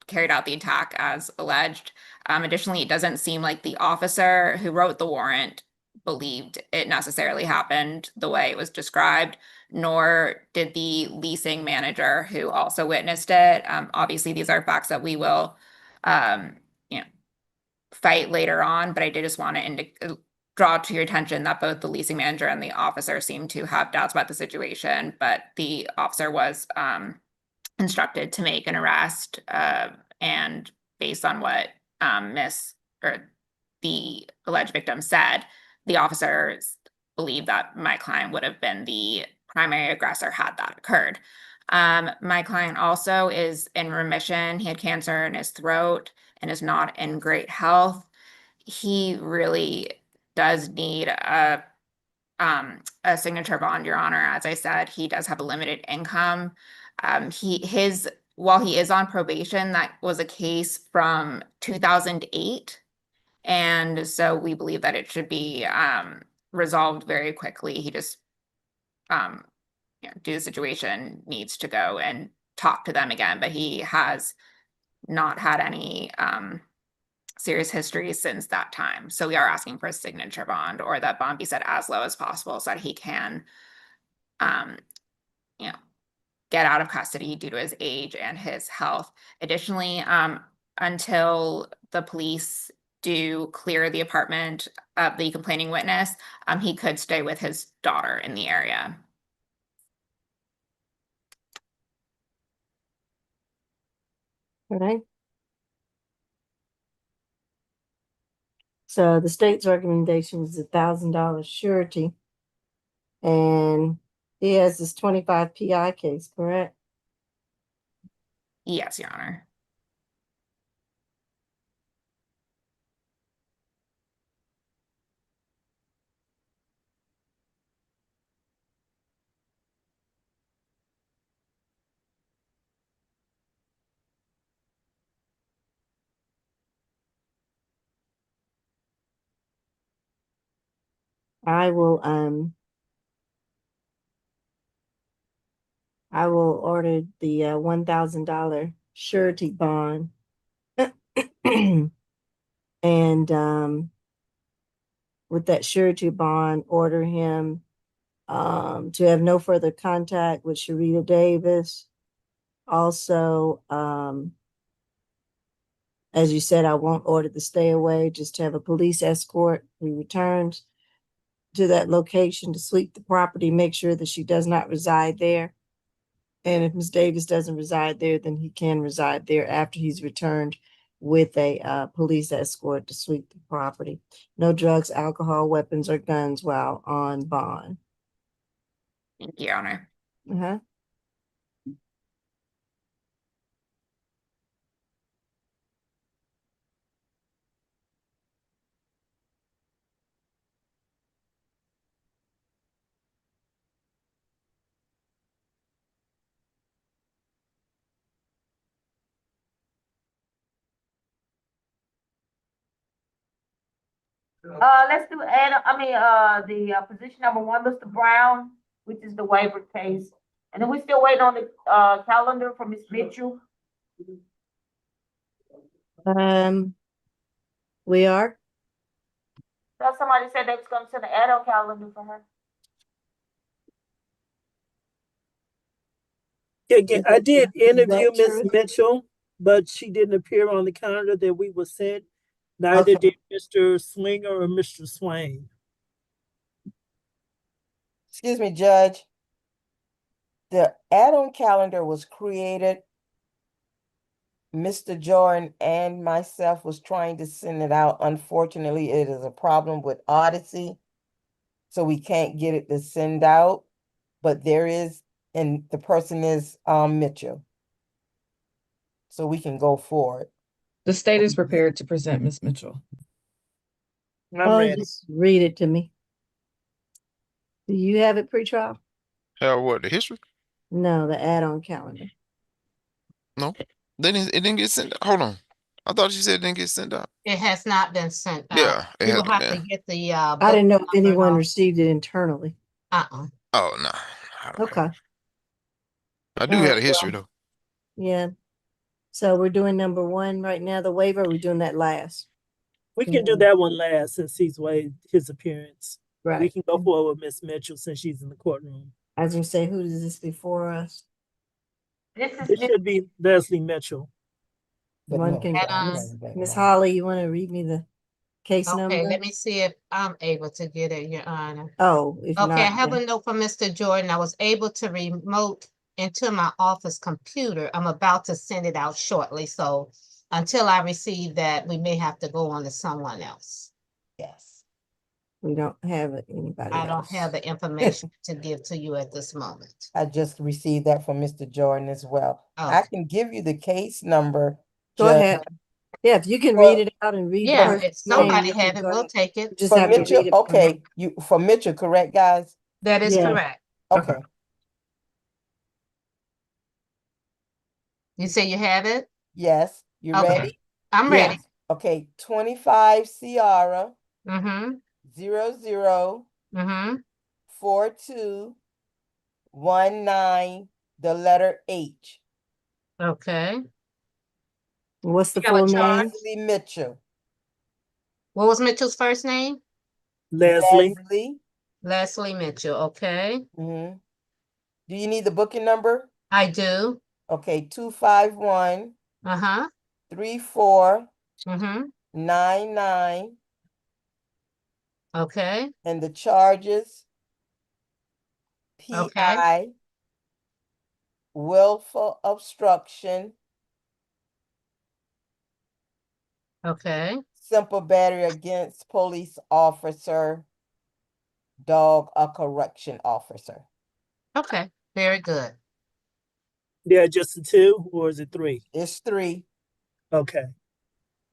carried out the attack as alleged. Additionally, it doesn't seem like the officer who wrote the warrant believed it necessarily happened the way it was described, nor did the leasing manager who also witnessed it. Obviously, these are facts that we will, you know, fight later on, but I did just want to draw to your attention that both the leasing manager and the officer seem to have doubts about the situation, but the officer was instructed to make an arrest, and based on what Miss or the alleged victim said, the officers believe that my client would have been the primary aggressor had that occurred. My client also is in remission. He had cancer in his throat and is not in great health. He really does need a signature bond, Your Honor. As I said, he does have a limited income. While he is on probation, that was a case from 2008. And so we believe that it should be resolved very quickly. He just, due to the situation, needs to go and talk to them again. But he has not had any serious history since that time. So we are asking for a signature bond, or that bond be set as low as possible so that he can, get out of custody due to his age and his health. Additionally, until the police do clear the apartment of the complaining witness, he could stay with his daughter in the area. All right. So the state's recommendation is $1,000 surety. And he has this 25 PI case, correct? Yes, Your Honor. I will order the $1,000 surety bond. And with that surety bond, order him to have no further contact with Sharita Davis. Also, as you said, I won't order the stay away, just to have a police escort who returns to that location to sweep the property, make sure that she does not reside there. And if Ms. Davis doesn't reside there, then he can reside there after he's returned with a police escort to sweep the property. No drugs, alcohol, weapons, or guns while on bond. Thank you, Your Honor. Uh-huh. Let's do, and, I mean, the position number 1, Mr. Brown. which is the waiver case. And then we're still waiting on the calendar for Ms. Mitchell. We are. So somebody said they was gonna send an add-on calendar for her. Yeah, I did interview that Miss true? Mitchell, but she didn't appear on the calendar that we were sent. Neither Okay. did Mr. Swinger or Mr. Swain. Excuse me, Judge. The add-on calendar was created. Mr. Jordan and myself was trying to send it out. Unfortunately, it is a problem with Odyssey, so we can't get it to send out. But there is, and the person is Mitchell. So we can go forward. The state is prepared to present Ms. Mitchell. I'm ready. Just read it to me. Do you have it pre-trial? Hell, what, the history? No, the add-on calendar. No, it didn't get sent. Hold on. I thought you said it didn't get sent out. It has not been sent out. Yeah, it We had, will have yeah. to get the I book didn't know if number anyone and all. received it internally. Oh, no. I don't Okay. I do All have right, a history, well, though. yeah. So we're doing number one right now, the waiver, or we're doing that last? We can do that one last since he's waived his appearance. We Right. can go forward with Miss Mitchell since she's in the courtroom. I was gonna say, who is this before us? This is It should be Leslie Mitchell. But One no, can, Miss Miss Holly, you wanna read me the case Okay, number? let me see if I'm able to get it, Your Honor. Oh, if Okay, I not, have a then- note from Mr. Jordan. I was able to remote into my office computer. I'm about to send it out shortly, so until I receive that, we may have to go on to someone else. Yes. we don't have anybody I don't else. have the information to give to you at this moment. I just received that from Mr. Jordan as well. Oh. I can give you the case number. Go Judge. ahead. Yeah, if you can Well, read it out and read the Yeah, person's if somebody name, have it, go we'll ahead. take You it. just For have to Mitchell, read it. from okay, for Mitchell, correct, guys? That is Yeah. correct. Okay. You say you have it? Yes, you Okay. ready? I'm Yeah. ready. Okay, 25 Ciara Mm-hmm, 00 mm-hmm. 4219, the letter H. Okay. What's the You have a full charge? name? Leslie Mitchell. What was Mitchell's first name? Leslie. Leslie Mitchell, okay. Mm-hmm. Do you need the booking number? I do. Okay, 251 Uh-huh. 3499, Mm-hmm. Okay. and the charges Okay. PI, willful obstruction, Okay. simple battery against police officer, dog, a correction officer. Okay. Very good. Yeah, just the two, or is it three? It's 3. Okay.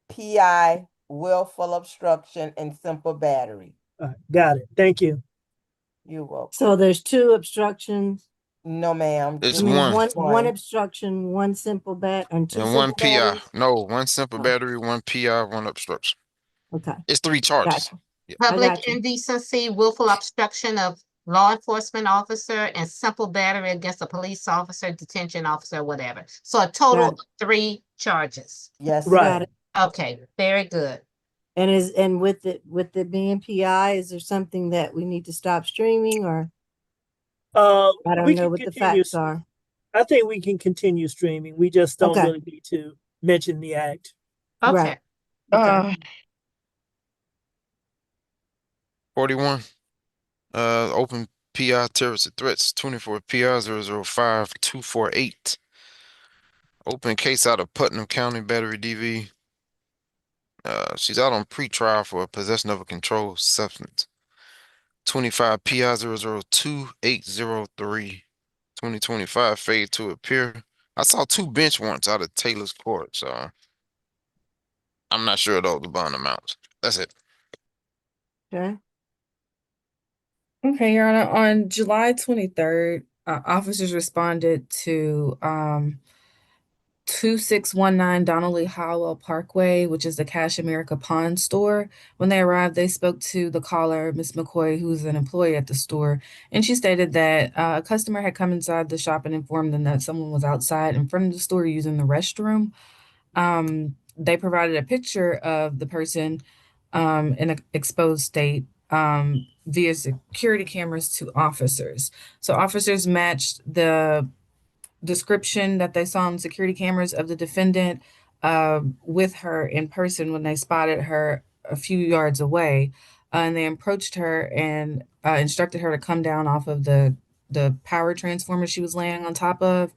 PI, willful obstruction, and simple battery. All right, got it. Thank you. You're welcome. So there's two obstructions. No, ma'am. It's I mean, one. one obstruction, one simple bat, and two And simple one PI. batteries? No, one simple Oh. battery, one PI, one obstruction. Okay, It's 3 charges. gotcha. Yeah. I Public got you. indecency, willful obstruction of law enforcement officer, and simple battery against a police officer, detention officer, whatever. So a total Got of 3 charges. Yes. Got Right. it. Okay, very good. And with it being PI, is there something that we need to stop streaming, or I We don't know can what the continue. facts are? I think we can continue streaming. We just don't Okay. really need to mention the act. Okay. Right. Okay. 41. Open PI terrorist threats, 24 PI 005248. Open case out of Putnam County, Battery DV. She's out on pretrial for possession of a controlled substance. 25 PI 002803. 2025 fade to appear. I saw 2 bench warrants out of Taylor's court, so I'm not sure though the bond amounts. That's it. Okay. Okay, Your Honor, on July 23rd, officers responded to 2619 Donnelly Howell Parkway, which is the Cash America Pawn Store. When they arrived, they spoke to the caller, Miss McCoy, who's an employee at the store, and she stated that a customer had come inside the shop and informed them that someone was outside in front of the store using the restroom. They provided a picture of the person in an exposed state via security cameras to officers. So officers matched the description that they saw on security cameras of the defendant with her in person when they spotted her a few yards away. And they approached her and instructed her to come down off of the power transformer she was laying on top of,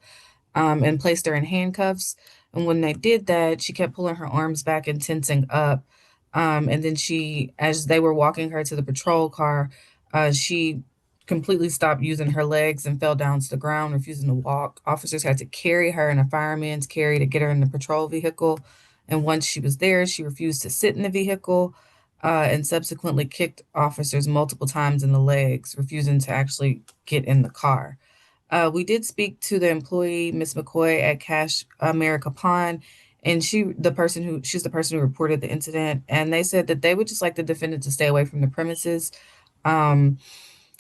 and placed her in handcuffs. And when they did that, she kept pulling her arms back and tensing up. And then as they were walking her to the patrol car, she completely stopped using her legs and fell down to the ground, refusing to walk. Officers had to carry her in a fireman's carry to get her in the patrol vehicle. And once she was there, she refused to sit in the vehicle, and subsequently kicked officers multiple times in the legs, refusing to actually get in the car. We did speak to the employee, Miss McCoy, at Cash America Pawn, and she's the person who reported the incident. And they said that they would just like the defendant to stay away from the premises.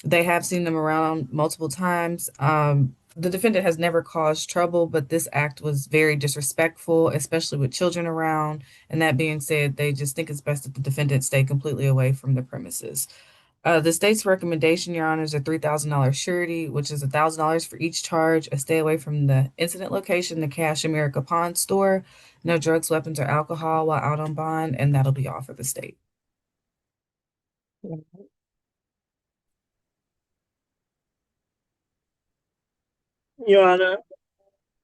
They have seen them around multiple times. The defendant has never caused trouble, but this act was very disrespectful, especially with children around. And that being said, they just think it's best that the defendant stay completely away from the premises. The state's recommendation, Your Honor, is a $3,000 surety, which is $1,000 for each charge, a stay away from the incident location, the Cash America Pawn Store, no drugs, weapons, or alcohol while out on bond, and that'll be all for the state. Your Honor,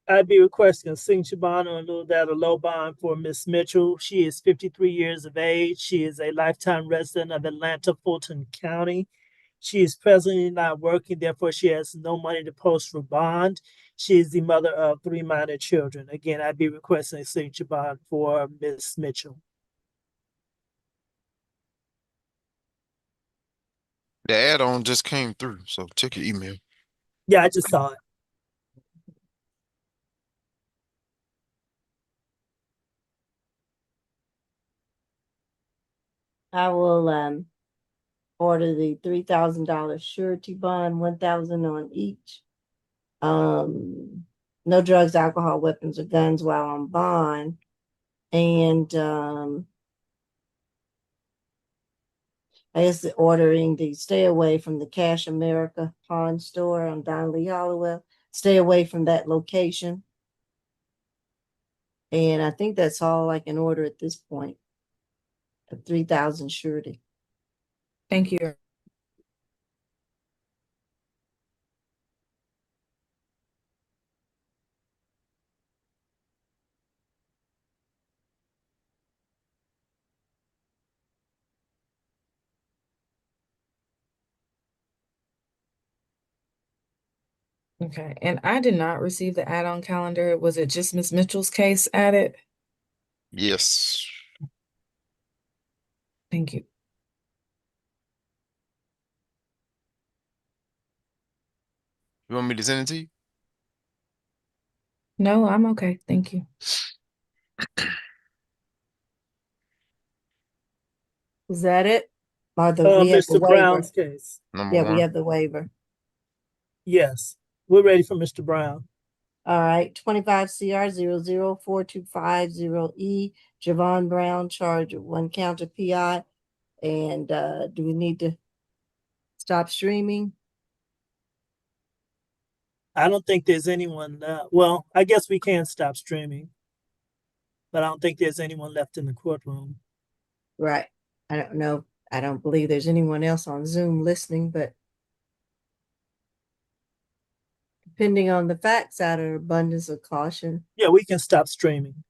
I'd be requesting a signature bond on a low bond for Miss Mitchell. She is 53 years of age. She is a lifetime resident of Atlanta, Fulton County. She is presently not working, therefore she has no money to post for bond. She is the mother of 3 minor children. Again, I'd be requesting a signature bond for Miss Mitchell. The add-on just came through, so check your email. Yeah, I just saw it. I will order the $3,000 surety bond, 1,000 on each. No drugs, alcohol, weapons, or guns while on bond. And I guess ordering the stay away from the Cash America Pawn Store on Donnelly Hollowell. Stay away from that location. And I think that's all I can order at this point. A 3,000 surety. Thank you. Okay, and I did not receive the add-on calendar. Was it just Miss Mitchell's case added? Yes. Thank you. You want me to send it to you? No, I'm okay. Thank you. Is that it? Or we have the Mr. waiver? Brown's case. Number Yeah, one. we have the waiver. Yes, we're ready for Mr. Brown. All right, 25 CR 0042550E, Javon Brown, charge of 1 count of PI. And do we need to stop streaming? I don't think there's anyone, well, I guess we can stop streaming, but I don't think there's anyone left in the courtroom. Right. I don't know. I don't believe there's anyone else on Zoom listening, but depending on the facts, out of abundance of caution. Yeah, we can stop streaming.